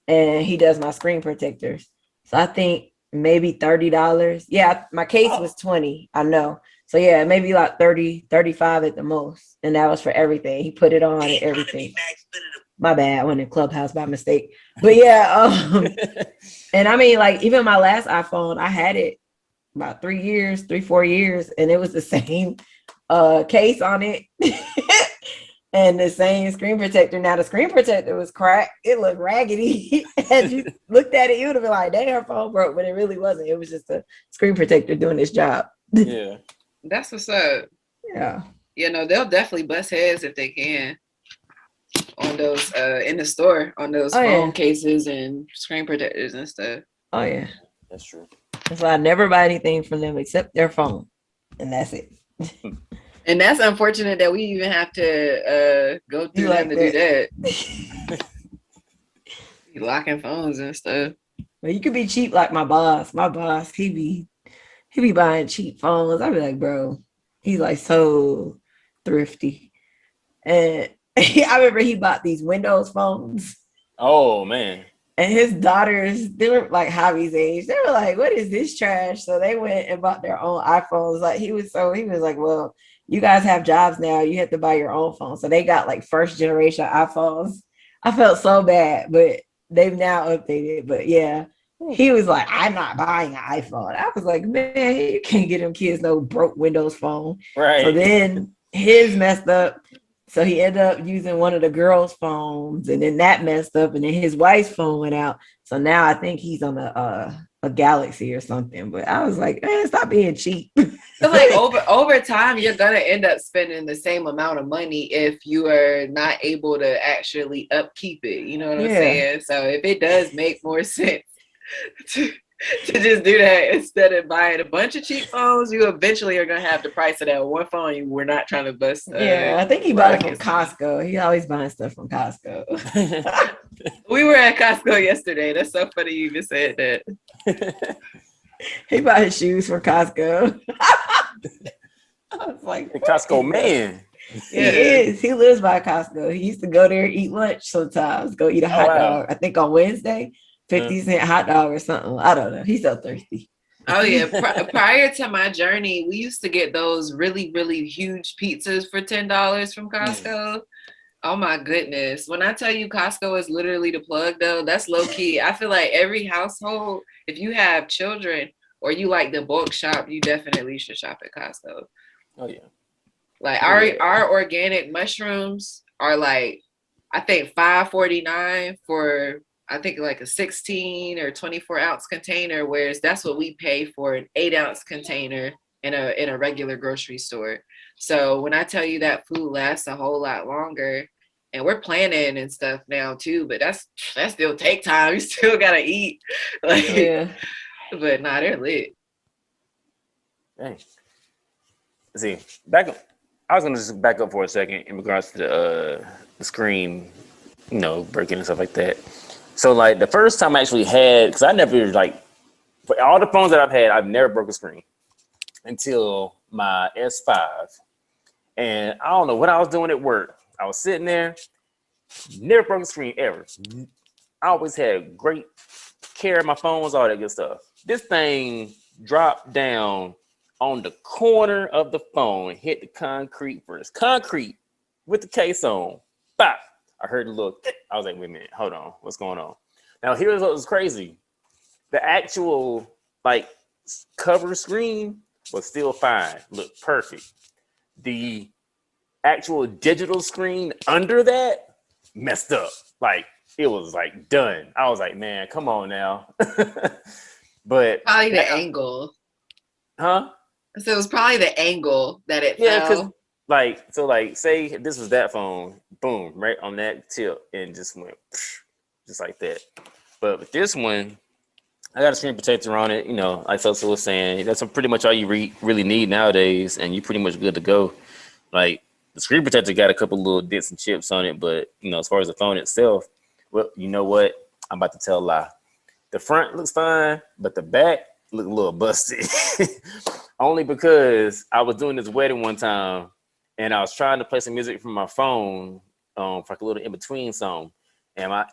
And he does my screen protectors. So I think maybe $30. Yeah, my case was 20. I know. So yeah, maybe like 30, 35 at the most. And that was for everything. He put it on and everything. My bad. I went in Clubhouse by mistake. But yeah, and I mean, like even my last iPhone, I had it about 4 years, and it was the same case on it. And the same screen protector. Now the screen protector was cracked. It looked raggedy. As you looked at it, you would have been like, "Dang, her phone broke," but it really wasn't. It was just a screen protector doing its job. Yeah. That's what's up. Yeah. You know, they'll definitely bust heads if they can on those in the store on those phone cases and screen protectors and stuff. Oh yeah. That's true. That's why I never buy anything from them except their phone. And that's it. And that's unfortunate that we even have to go through them to do that. Locking phones and stuff. Well, you could be cheap like my boss. My boss, he be buying cheap phones. I'd be like, bro, he's like so thrifty. And I remember he bought these Windows phones. Oh man. And his daughters, they were like Javi's age. They were like, what is this trash? So they went and bought their own iPhones. Like he was like, well, you guys have jobs now. You have to buy your own phone. So they got like first generation iPhones. I felt so bad, but they've now updated. But yeah, he was like, I'm not buying an iPhone. I was like, man, you can't get them kids no broke Windows phone. Right. So then his messed up. So he ended up using one of the girls' phones, and then that messed up, and then his wife's phone went out. So now I think he's on a Galaxy or something. But I was like, man, stop being cheap. So like over time, you're gonna end up spending the same amount of money if you are not able to actually upkeep it. You know what I'm saying? So if it does make more sense to just do that instead of buying a bunch of cheap phones, you eventually are gonna have the price of that one phone you were not trying to bust. Yeah, I think he bought it from Costco. He always buying stuff from Costco. We were at Costco yesterday. That's so funny you even said that. He bought his shoes from Costco. I was like, Costco man. He is. He lives by Costco. He used to go there, eat lunch sometimes, go eat a hot dog. I think on Wednesday, 50-cent hot dog or something. I don't know. He's so thirsty. Oh yeah. Prior to my journey, we used to get those really, really huge pizzas for $10 from Costco. Oh my goodness. When I tell you Costco is literally the plug though, that's low key. I feel like every household, if you have children or you like the bulk shop, you definitely should shop at Costco. Oh yeah. Like our organic mushrooms are like, I think $5.49 for I think like a 16 or 24 ounce container, whereas that's what we pay for an 8-ounce container in a regular grocery store. So when I tell you that food lasts a whole lot longer, and we're planning and stuff now too, but that still take time. You still gotta eat. Like, Yeah. But nah, they're lit. Dang. See, I was gonna just back up for a second in regards to the screen, breaking and stuff like that. So like the first time I actually had, because I never for all the phones that I've had, I've never broke a screen until my S5. And I don't know what I was doing at work. I was sitting there, never broke a screen ever. I always had great care of my phones, all that good stuff. This thing dropped down on the corner of the phone, hit the concrete first. Concrete with the case on. Bop. I heard a little, I was like, wait a minute, hold on, what's going on? Now here's what was crazy. The actual cover screen was still fine, looked perfect. The actual digital screen under that messed up. It was done. I was like, man, come on now. But probably the angle. Huh? So it was probably the angle that it fell. Say this was that phone, boom, right on that tip, and just went just like that. But with this one, I got a screen protector on it. Like Sosa was saying, that's pretty much all you really need nowadays, and you're pretty much good to go. Like the screen protector got a couple little dents and chips on it, but as far as the phone itself, well, you know what? I'm about to tell a lie. The front looks fine, but the back look a little busted. Only because I was doing this wedding one time, and I was trying to play some music from my phone, for like a little in between song, and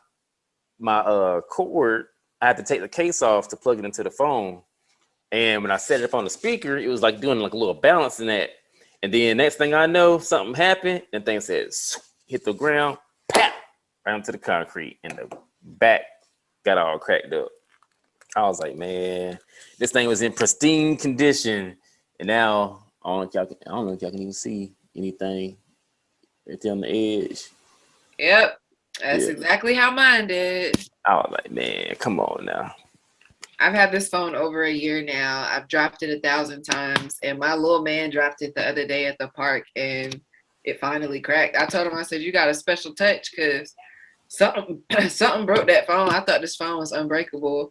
my cord, I had to take the case off to plug it into the phone, and when I set it up on the speaker, it was like doing like a little balance in that, and then next thing I know, something happened, and thing said hit the ground, pap, right onto the concrete, and the back got all cracked up. I was like, man, this thing was in pristine condition, and now I don't know if y'all can even see anything right there on the edge. Yep. That's Yeah. exactly how mine did. I was like, man, come on now. I've had this phone over a year now. I've dropped it 1,000 times, and my little man dropped it the other day at the park, and it finally cracked. I told him, I said, you got a special touch, because something broke that phone. I thought this phone was unbreakable.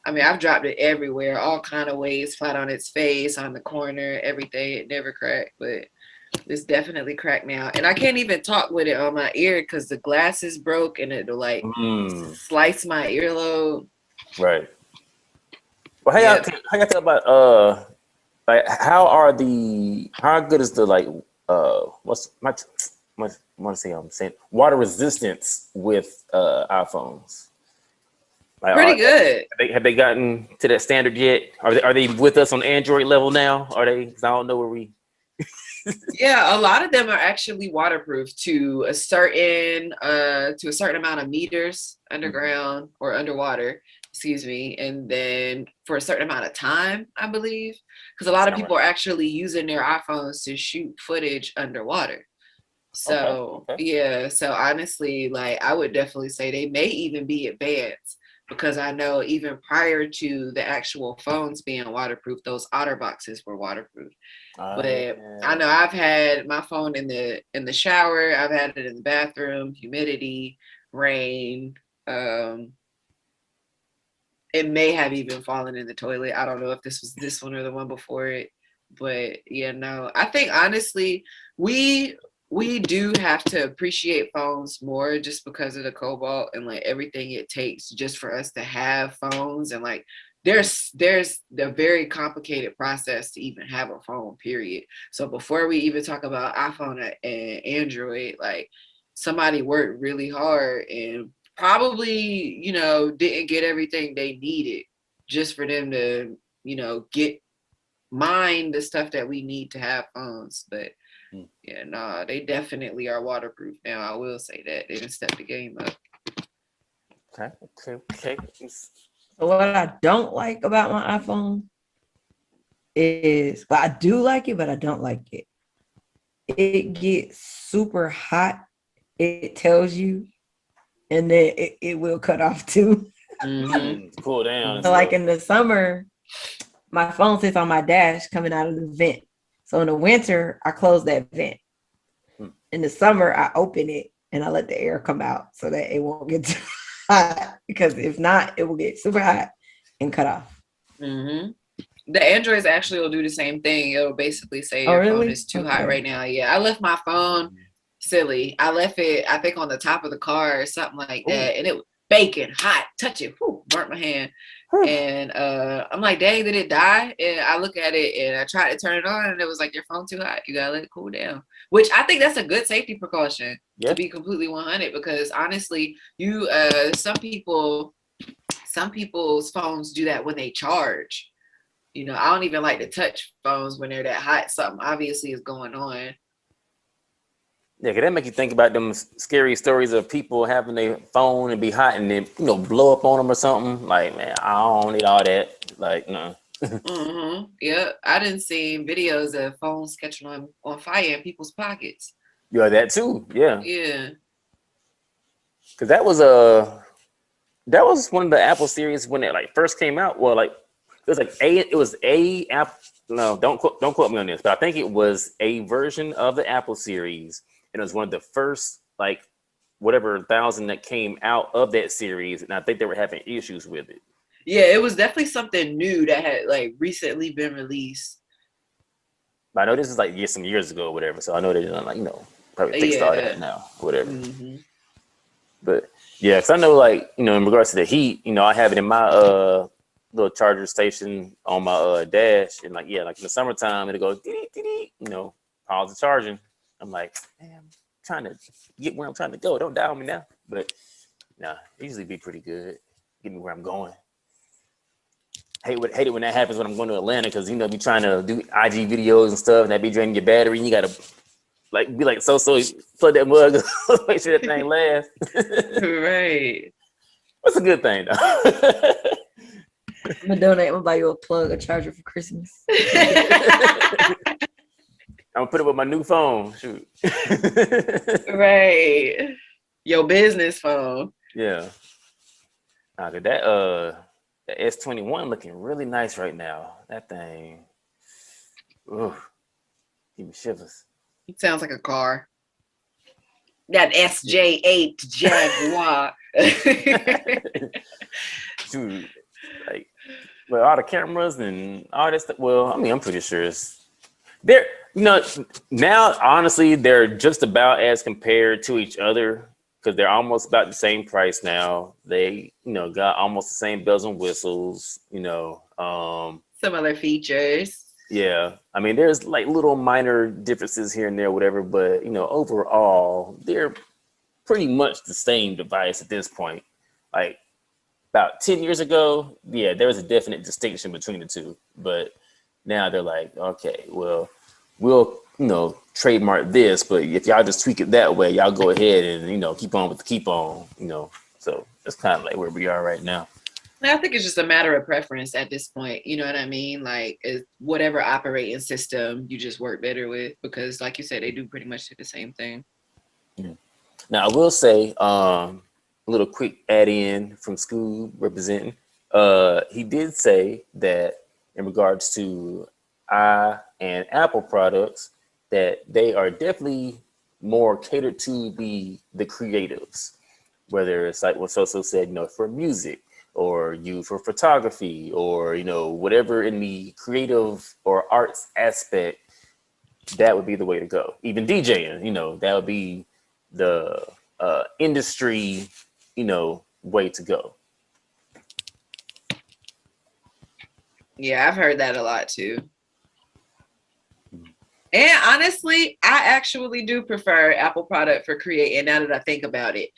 I mean, I've dropped it everywhere, all kind of ways, flat on its face, on the corner, everything. It never cracked, but it's definitely cracked now. And I can't even talk with it on my ear because the glass is broke and it'll like slice my earlobe. Right. Well, how y'all feel about like how good is the like what's my want to say I'm saying water resistance with iPhones? Like, Pretty good. Have they gotten to that standard yet? Are they with us on Android level now? Are they? 'Cause I don't know where we. Yeah, a lot of them are actually waterproof to a certain amount of meters underground or underwater, excuse me, and then for a certain amount of time, I believe, because a lot of people are actually using their iPhones to shoot footage underwater. So Okay. yeah, so honestly, like I would definitely say they may even be advanced, because I know even prior to the actual phones being waterproof, those OtterBoxes were waterproof. But I know I've had my phone in the shower, I've had it in the bathroom, humidity, rain. It may have even fallen in the toilet. I don't know if this was this one or the one before it, but yeah, no. I think honestly, we do have to appreciate phones more just because of the cobalt and like everything it takes just for us to have phones, and like there's a very complicated process to even have a phone, period. So before we even talk about iPhone and Android, like somebody worked really hard and probably, didn't get everything they needed just for them to, get mine the stuff that we need to have phones. But yeah, nah, they definitely are waterproof now. I will say that. They didn't step the game up. Okay. So what I don't like about my iPhone is, well, I do like it, but I don't like it. It gets super hot. It tells you, and then it will cut off too. Cool down. So like in the summer, my phone sits on my dash coming out of the vent. So in the winter, I close that vent. In the summer, I open it and I let the air come out so that it won't get too hot, because if not, it will get super hot and cut off. The Androids actually will do the same thing. It'll basically say your phone is too hot right now. Yeah, I left my phone silly. I left it, I think, on the top of the car or something like that, and it was baking hot. Touch it, burnt my hand. And I'm like, dang, did it die? And I look at it and I tried to turn it on, and it was like, your phone too hot. You gotta let it cool down. Which I think that's a good safety precaution, to be completely 100. Because honestly, some people's phones do that when they charge. I don't even like to touch phones when they're that hot. Something obviously is going on. Yeah, cause that make you think about them scary stories of people having their phone and be hot and then blow up on them or something. Like, man, I don't need all that. Like, no. Yeah, I didn't see videos of phones catching on fire in people's pockets. Yeah, that too. Yeah. Yeah. Cause that was one of the Apple series when it like first came out. Well, like it was a app. No, don't quote me on this, but I think it was a version of the Apple series. And it was one of the first, like, whatever 1,000 that came out of that series. And I think they were having issues with it. Yeah, it was definitely something new that had, like, recently been released. But I know this is, like, some years ago or whatever. So I know they didn't, like, probably fixed all that now, whatever. But, yeah, because I know, like, in regards to the heat, I have it in my little charger station on my dash, and like in the summertime it'll go dee, pause the charging. I'm like, man, I'm trying to get where I'm trying to go. Don't die on me now. But nah, it usually be pretty good. Get me where I'm going. Hate it when that happens when I'm going to Atlanta, because be trying to do IG videos and stuff, and that be draining your battery, and you gotta be like so plug that mug, make sure that thing lasts. Right. That's a good thing though. I'm gonna donate. I'm gonna buy you a plug, a charger for Christmas. I'm gonna put it with my new phone. Shoot. Right. Your business phone. Yeah. Now that the S21 looking really nice right now. That thing. Ooh. Give me shivers. It sounds like a car. That SJ8 Jaguar. Dude, like, well, all the cameras and all that stuff. Well, I mean, I'm pretty sure they're, now, honestly, they're just about as compared to each other, because they're almost about the same price now. They, got almost the same bells and whistles, Some other features. Yeah, I mean, there's like little minor differences here and there, whatever, but overall, they're pretty much the same device at this point. Like about 10 years ago, yeah, there was a definite distinction between the two, but now they're like, okay, well, we'll trademark this, but if y'all just tweak it that way, y'all go ahead and keep on with the keep on, So that's kind of like where we are right now. I think it's just a matter of preference at this point. You know what I mean? Like, whatever operating system you just work better with, because like you said, they do pretty much do the same thing. Yeah. Now, I will say a little quick add in from Scoob representing. He did say that in regards to and Apple products, that they are definitely more catered to the creatives, whether it's like what Soso said, for music, or for photography, or whatever in the creative or arts aspect. That would be the way to go. Even DJing, that would be the industry way to go. Yeah, I've heard that a lot too. And honestly, I actually do prefer Apple product for creating, now that I think about it.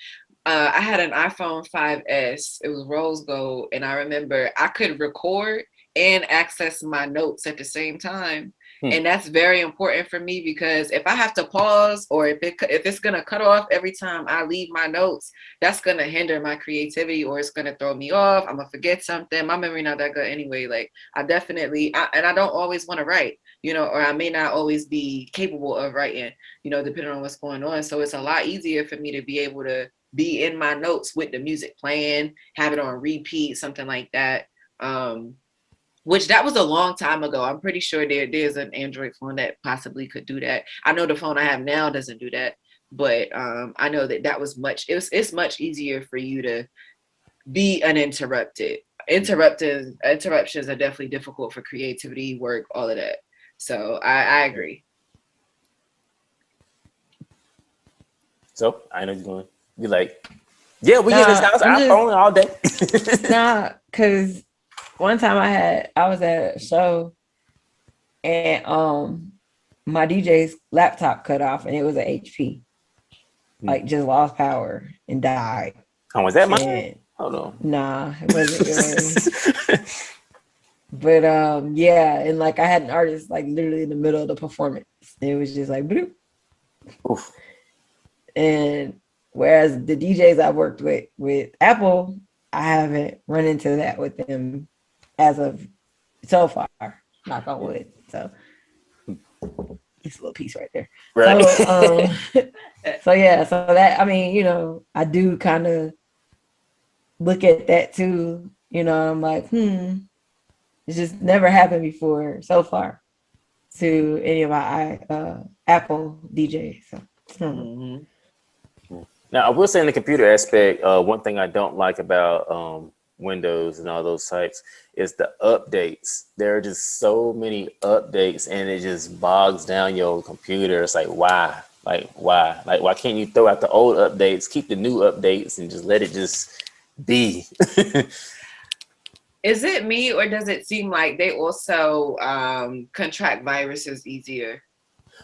I had an iPhone 5S. It was rose gold, and I remember I could record and access my notes at the same time. And that's very important for me, because if I have to pause, or if it's gonna cut off every time I leave my notes, that's gonna hinder my creativity, or it's gonna throw me off. I'm gonna forget something. My memory not that good anyway. Like, I definitely, and I don't always want to write, or I may not always be capable of writing, depending on what's going on. So it's a lot easier for me to be able to be in my notes with the music playing, have it on repeat, something like that. Which that was a long time ago. I'm pretty sure there's an Android phone that possibly could do that. I know the phone I have now doesn't do that, but I know that was it's much easier for you to be uninterrupted. Interruptions are definitely difficult for creativity, work, all of that. So I agree. So I know you're going to be like, yeah, we in this house, iPhone all day. Nah, because one time I was at a show, and my DJ's laptop cut off, and it was an HP. Like, just lost power and died. Oh, was that mine? Hold on. Nah, it wasn't yours. But yeah, and like I had an artist like literally in the middle of the performance. It was just like bloop. Oof. And whereas the DJs I worked with Apple, I haven't run into that with them as of so far. Knock on wood. So it's a little piece right there. Right. So yeah, so that, I mean, I do kind of look at that too. I'm like, it's just never happened before so far to any of my Apple DJs. So. Now, I will say in the computer aspect, one thing I don't like about Windows and all those types is the updates. There are just so many updates, and it just bogs down your computer. It's like, why? Like, why? Like, why can't you throw out the old updates, keep the new updates, and just let it just be? Is it me, or does it seem like they also contract viruses easier?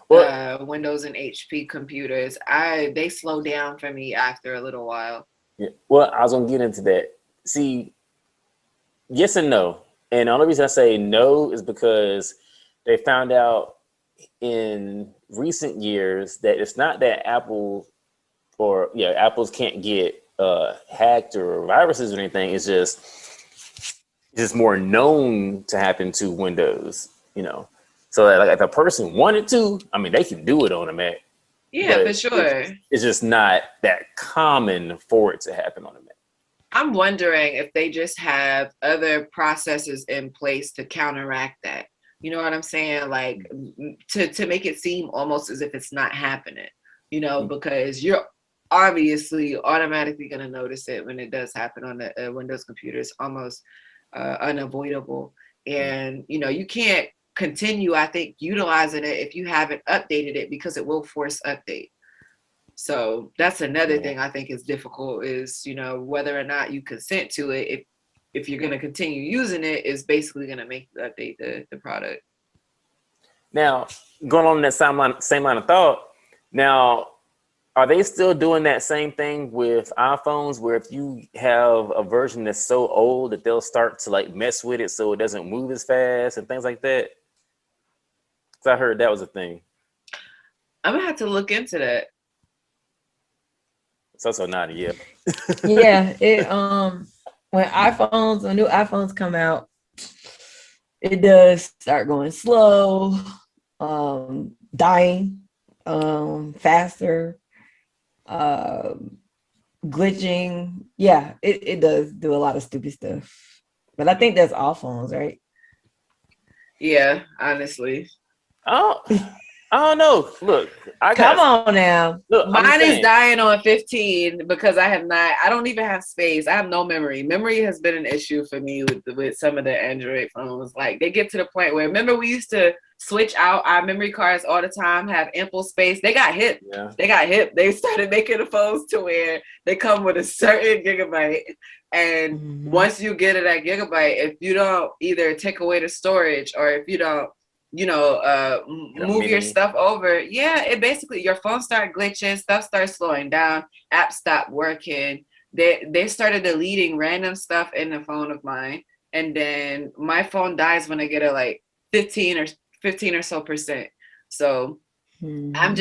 Well, Windows and HP computers, they slow down for me after a little while. yeah, well, I was gonna get into that. See, yes and no. And the only reason I say no is because they found out in recent years that it's not that Apple's can't get hacked or viruses or anything. It's just more known to happen to Windows, you know. So that, like, if a person wanted to, I mean, they can do it on a Mac, Yeah, but for sure. it's just not that common for it to happen on a Mac. I'm wondering if they just have other processes in place to counteract that. You know what I'm saying? Like to make it seem almost as if it's not happening, because you're obviously automatically going to notice it when it does happen on the Windows computer. It's almost unavoidable. And, you can't continue, I think, utilizing it if you haven't updated it, because it will force update. So that's another thing I think is difficult, is, whether or not you consent to it. If you're going to continue using it, is basically going to make you update the product. Now, going on that same line of thought, now, are they still doing that same thing with iPhones, where if you have a version that's so old that they'll start to like mess with it so it doesn't move as fast and things like that? Because I heard that was a thing. I'm going to have to look into that. It's also not a yeah. Yeah, it when new iPhones come out, it does start going slow, dying, faster, glitching. Yeah, it does do a lot of stupid stuff. But I think that's all phones, right? Yeah, honestly. Oh, I don't know. Look, Come on now. Look, mine is dying on 15 because I don't even have space. I have no memory. Memory has been an issue for me with some of the Android phones. Like, they get to the point where, remember, we used to switch out our memory cards all the time, have ample space. They got hip. Yeah. They got hip. They started making the phones to where they come with a certain gigabyte. And once you get to that gigabyte, if you don't either take away the storage, or if you don't, move your stuff over, it basically, your phone start glitching, stuff starts slowing down, apps stop working. They started deleting random stuff in the phone of mine, and then my phone dies when I get a like 15 or so percent. So I'm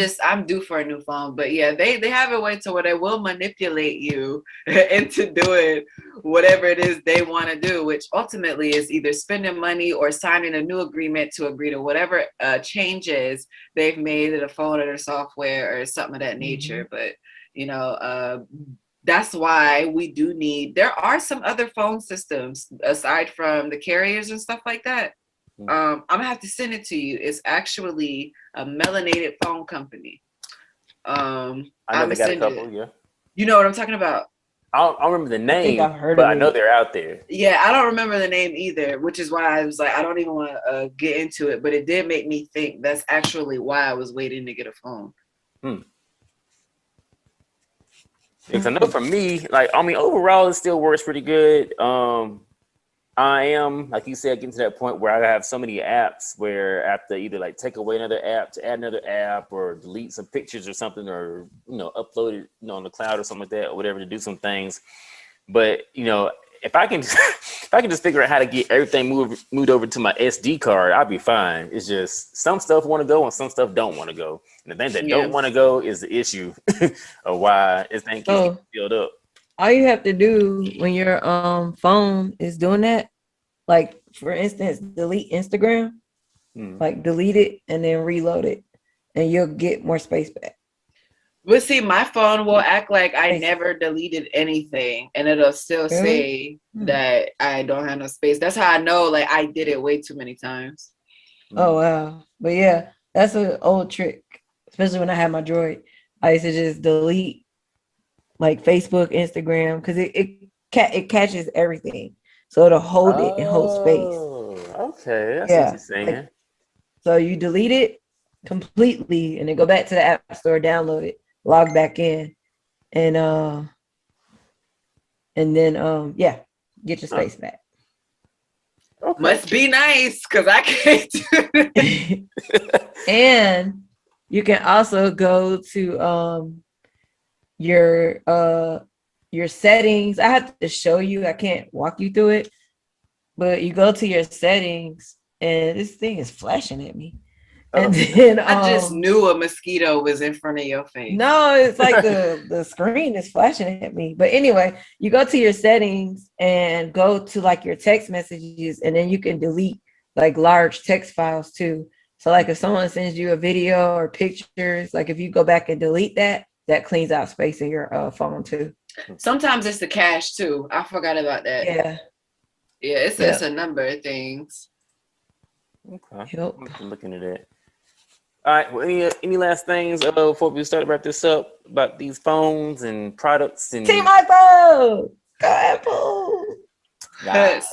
due for a new phone. But yeah, they have a way to where they will manipulate you into doing whatever it is they want to do, which ultimately is either spending money or signing a new agreement to agree to whatever changes they've made to the phone or their software or something of that nature. But that's why we do need, there are some other phone systems aside from the carriers and stuff like that. I'm gonna have to send it to you. It's actually a melanated phone company. I know they got a couple. Yeah, you know what I'm talking about. I don't remember the name, I think I've heard but of I know it. they're out there. Yeah, I don't remember the name either, which is why I was like, I don't even want to get into it. But it did make me think that's actually why I was waiting to get a phone. Because I know for me, like, I mean, overall, it still works pretty good. I am, like you said, getting to that point where I have so many apps where I have to either like take away another app to add another app, or delete some pictures or something, or upload it on the cloud or something like that, or whatever, to do some things. But if I can just figure out how to get everything moved over to my SD card, I'll be fine. It's just some stuff want to go and some stuff don't want to go, and the things that don't want to go is the issue of why this thing keeps filled up. All you have to do when your phone is doing that, like for instance, delete Instagram, like delete it and then reload it, and you'll get more space back. But see, my phone will act like I never deleted anything, and it'll still say that I don't have no space. That's how I know, like, I did it way too many times. Oh wow. But yeah, that's an old trick, especially when I had my Droid. I used to just delete like Facebook, Instagram, because it catches everything, so it'll hold it and hold space. Okay, that's what you're saying. Like, so you delete it completely, and then go back to the app store, download it, log back in, and then get your space back. Okay. Must be nice because I can't do it. And you can also go to your settings. I have to show you. I can't walk you through it, but you go to your settings, and this thing is flashing at me. And then I just knew a mosquito was in front of your face. no, it's like the screen is flashing at me. But anyway, you go to your settings and go to like your text messages, and then you can delete like large text files too. So like if someone sends you a video or pictures, like if you go back and delete that, that cleans out space in your phone too. Sometimes it's the cache too. I forgot about that. Yeah. Yeah, it's a number of things. Okay. Yep. I'm looking at it. All right. Well, any last things before we start to wrap this up about these phones and products and Team iPhone. Go Apple. Yes.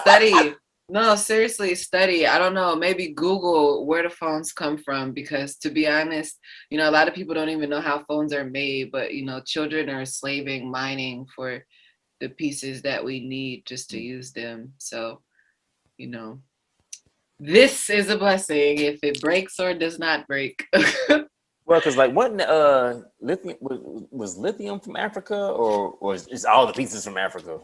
Study. No, seriously, study. I don't know. Maybe Google where the phones come from, because to be honest, you know, a lot of people don't even know how phones are made, but you know, children are slaving, mining for the pieces that we need just to use them. So, you know, this is a blessing if it breaks or does not break. Well, because like wasn't lithium was lithium from Africa or is all the pieces from Africa?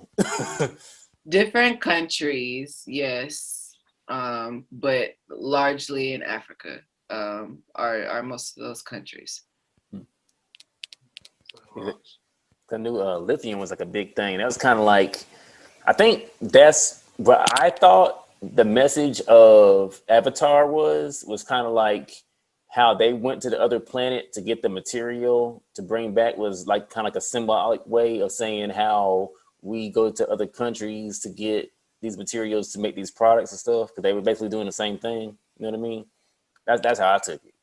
Different countries, yes, but largely in Africa are most of those countries. I knew lithium was like a big thing. That was kind of like, I think that's what I thought the message of Avatar was kind of like how they went to the other planet to get the material to bring back, was like kind of like a symbolic way of saying how we go to other countries to get these materials to make these products and stuff, because they were basically doing the same thing. You know what I mean? That's how I took it.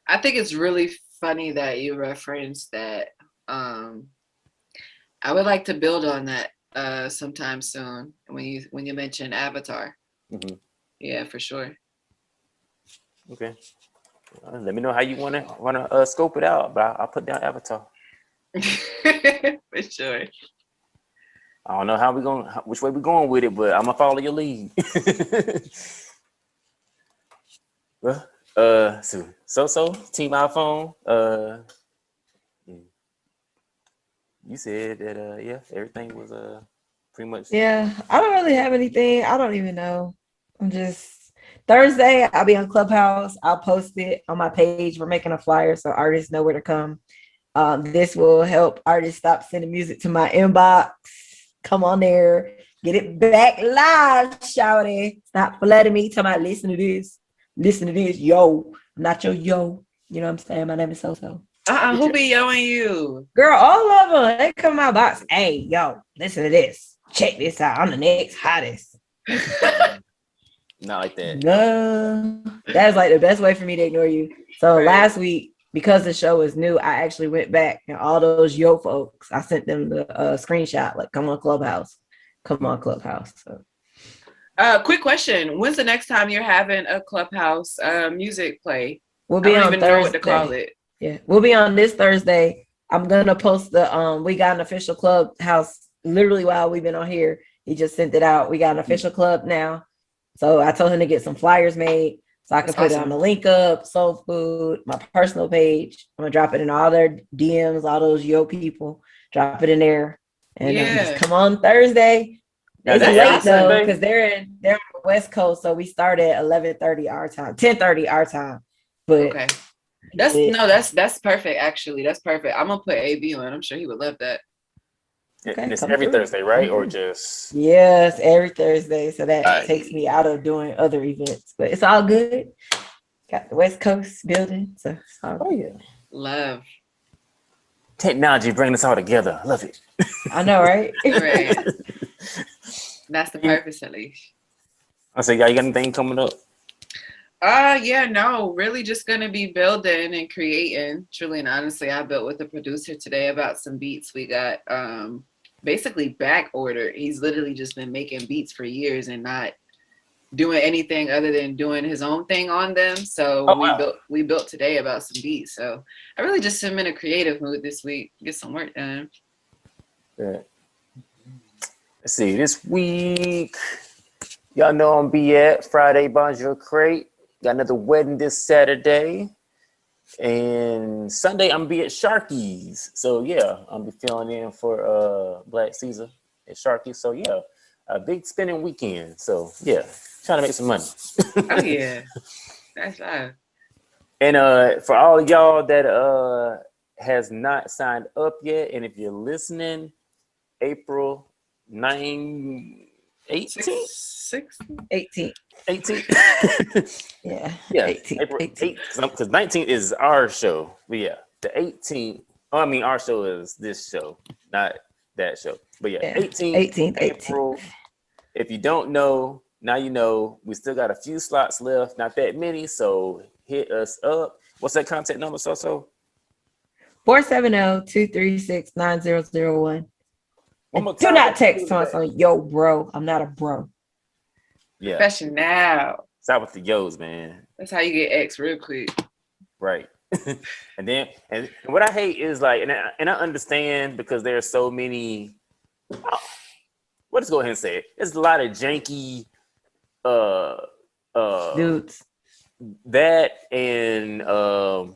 I think it's really funny that you referenced that. I would like to build on that sometime soon when you mention Avatar. Mm-hmm. Yeah, for sure. Okay. Let me know how you wanna scope it out, but I'll put down Avatar. For sure. I don't know which way we're going with it, but I'm gonna follow your lead. Well, so Team iPhone. You said that yeah, everything was pretty much. Yeah, I don't really have anything. I don't even know. I'm just Thursday, I'll be on Clubhouse. I'll post it on my page. We're making a flyer so artists know where to come. This will help artists stop sending music to my inbox. Come on there, get it back live, shouty. Stop flooding me. Tell me, listen to this, yo. I'm not your yo. You know what I'm saying? My name is So. Who be yoing you? Girl, all of them. They come in my box. Hey, yo, listen to this. Check this out. I'm the next hottest. Not like that. No, that's like the best way for me to ignore you. So Right. last week, because the show is new, I actually went back and all those yo folks, I sent them the screenshot, like, come on Clubhouse. So. Quick question. When's the next time you're having a Clubhouse music play? We'll I be don't on even Thursday. know what to call it. Yeah, we'll be on this Thursday. I'm gonna post the we got an official Clubhouse literally while we've been on here. He just sent it out. We got an official club now. So I told him to get some flyers made so I can That's put it awesome. on the link up, Soul Food, my personal page. I'm gonna drop it in all their DMs, all those yo people. Drop it in there, and Yeah. just come on Thursday. Now, It's that's late awesome. though because they're on the West Coast, so we start at 11:30 our time, 10:30 our time. But Okay. That's perfect. Actually, that's perfect. I'm gonna put AB on. I'm sure he would love that. Okay, And it's come every through. Thursday, right? Come Or through. just Yes, every Thursday. So that Aye. takes me out of doing other events, but it's all good. Got the West Coast building, so it's all good. yeah. Love. Technology bringing us all together. I love it. I know, right? Right. That's the purpose, at least. I say, y'all, you got anything coming up? Yeah, no, really just gonna be building and creating. Truly and honestly, I built with a producer today about some beats we got basically back ordered. He's literally just been making beats for years and not doing anything other than doing his own thing on them. So we built today about some beats. So I really just am in a creative mood this week, get some work done. Yeah. Let's see, this week Y'all know I'm be at Friday Bonjour Crate. Got another wedding this Saturday. And Sunday I'm gonna be at Sharky's. So yeah, I'm be filling in for Black Caesar at Sharky's. So yeah, a big spending weekend. So yeah, trying to make some money. Oh yeah, that's live. And for all y'all that has not signed up yet, and if you're listening, April 9, 18th? 18th. 18th. Yeah. Yeah, 18th. April 18th. 8th, because 19th is our show. But yeah, the 18th. Oh, I mean, our show is this show, not that show. But yeah, 18th April. If you don't know, now you know. We still got a few slots left, not that many. So hit us up. What's that contact number, So? 470-236-9001. One more Do time. not text to us on yo, bro. I'm not a bro. Yeah, Professional. stop with the yos, man. That's how you get X real quick. Right. And then, and what I hate is like, and I understand because there are so many. We'll just go ahead and say it. There's a lot of janky, Dudes. that and I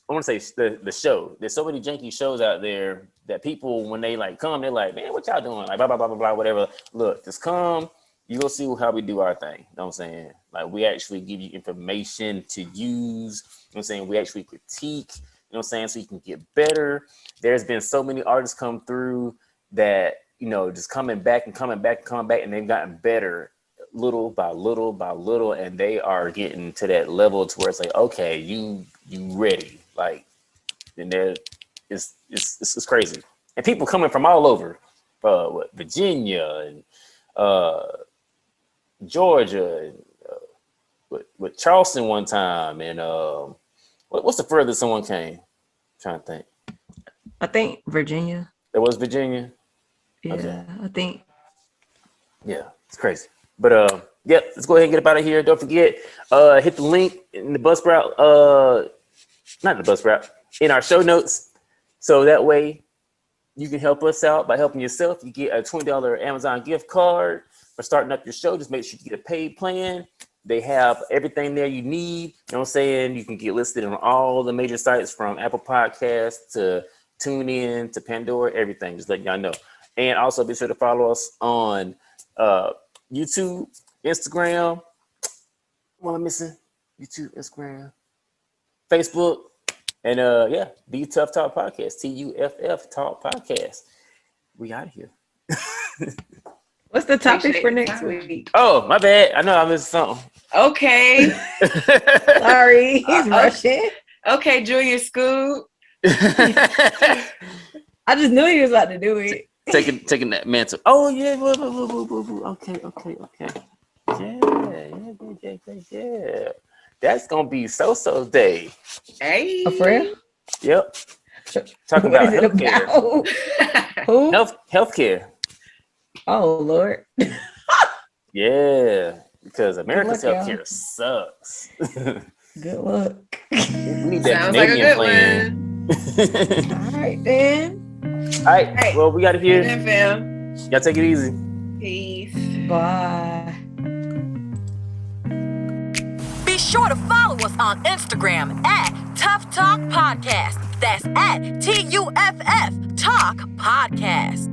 want to say the show. There's so many janky shows out there that people, when they like come, they're like, man, what y'all doing? Like blah blah blah blah blah, whatever. Look, just come. You go see how we do our thing. You know what I'm saying? Like we actually give you information to use. You know what I'm saying? We actually critique. You know what I'm saying? So you can get better. There's been so many artists come through that, you know, just coming back, and they've gotten better little by little by little, and they are getting to that level to where it's like, okay, you ready. Like, and it's crazy. And people coming from all over, Virginia and Georgia, and, with Charleston one time, and what's the furthest someone came? I'm trying to think. I think Virginia. It was Virginia. Yeah, Okay. I think. Yeah, it's crazy. But yeah, let's go ahead and get up out of here. Don't forget, hit the link in the bus route, not the bus route, in our show notes. So that way you can help us out by helping yourself. You get a $20 Amazon gift card for starting up your show. Just make sure you get a paid plan. They have everything there you need. You know what I'm saying? You can get listed on all the major sites from Apple Podcasts to TuneIn to Pandora, everything. Just letting y'all know. And also be sure to follow us on YouTube, Instagram. What am I missing? YouTube, Instagram, Facebook, and yeah, the Tough Talk Podcast, TUFF Talk Podcast. We out of here. What's the topic Appreciate for the next time. week? Oh, my bad. I know I missed something. Okay. Sorry, he's rushing. Okay, Junior Scoop. I just knew he was about to do it. taking that mantle. Oh yeah, okay. Yeah. That's gonna be so day. Hey. Oh, for real? Yep. Talking What about is it healthcare. about? Who? Healthcare. Oh Lord. Yeah, because America's Good luck, healthcare sucks. Good luck. We need that Sounds like a Canadian good plan. one. All right then. All right. Well, we got it here. Good fam. Y'all take it easy. Peace. Bye. Be sure to follow us on Instagram at Tough Talk Podcast. That's at TUFF Talk Podcast.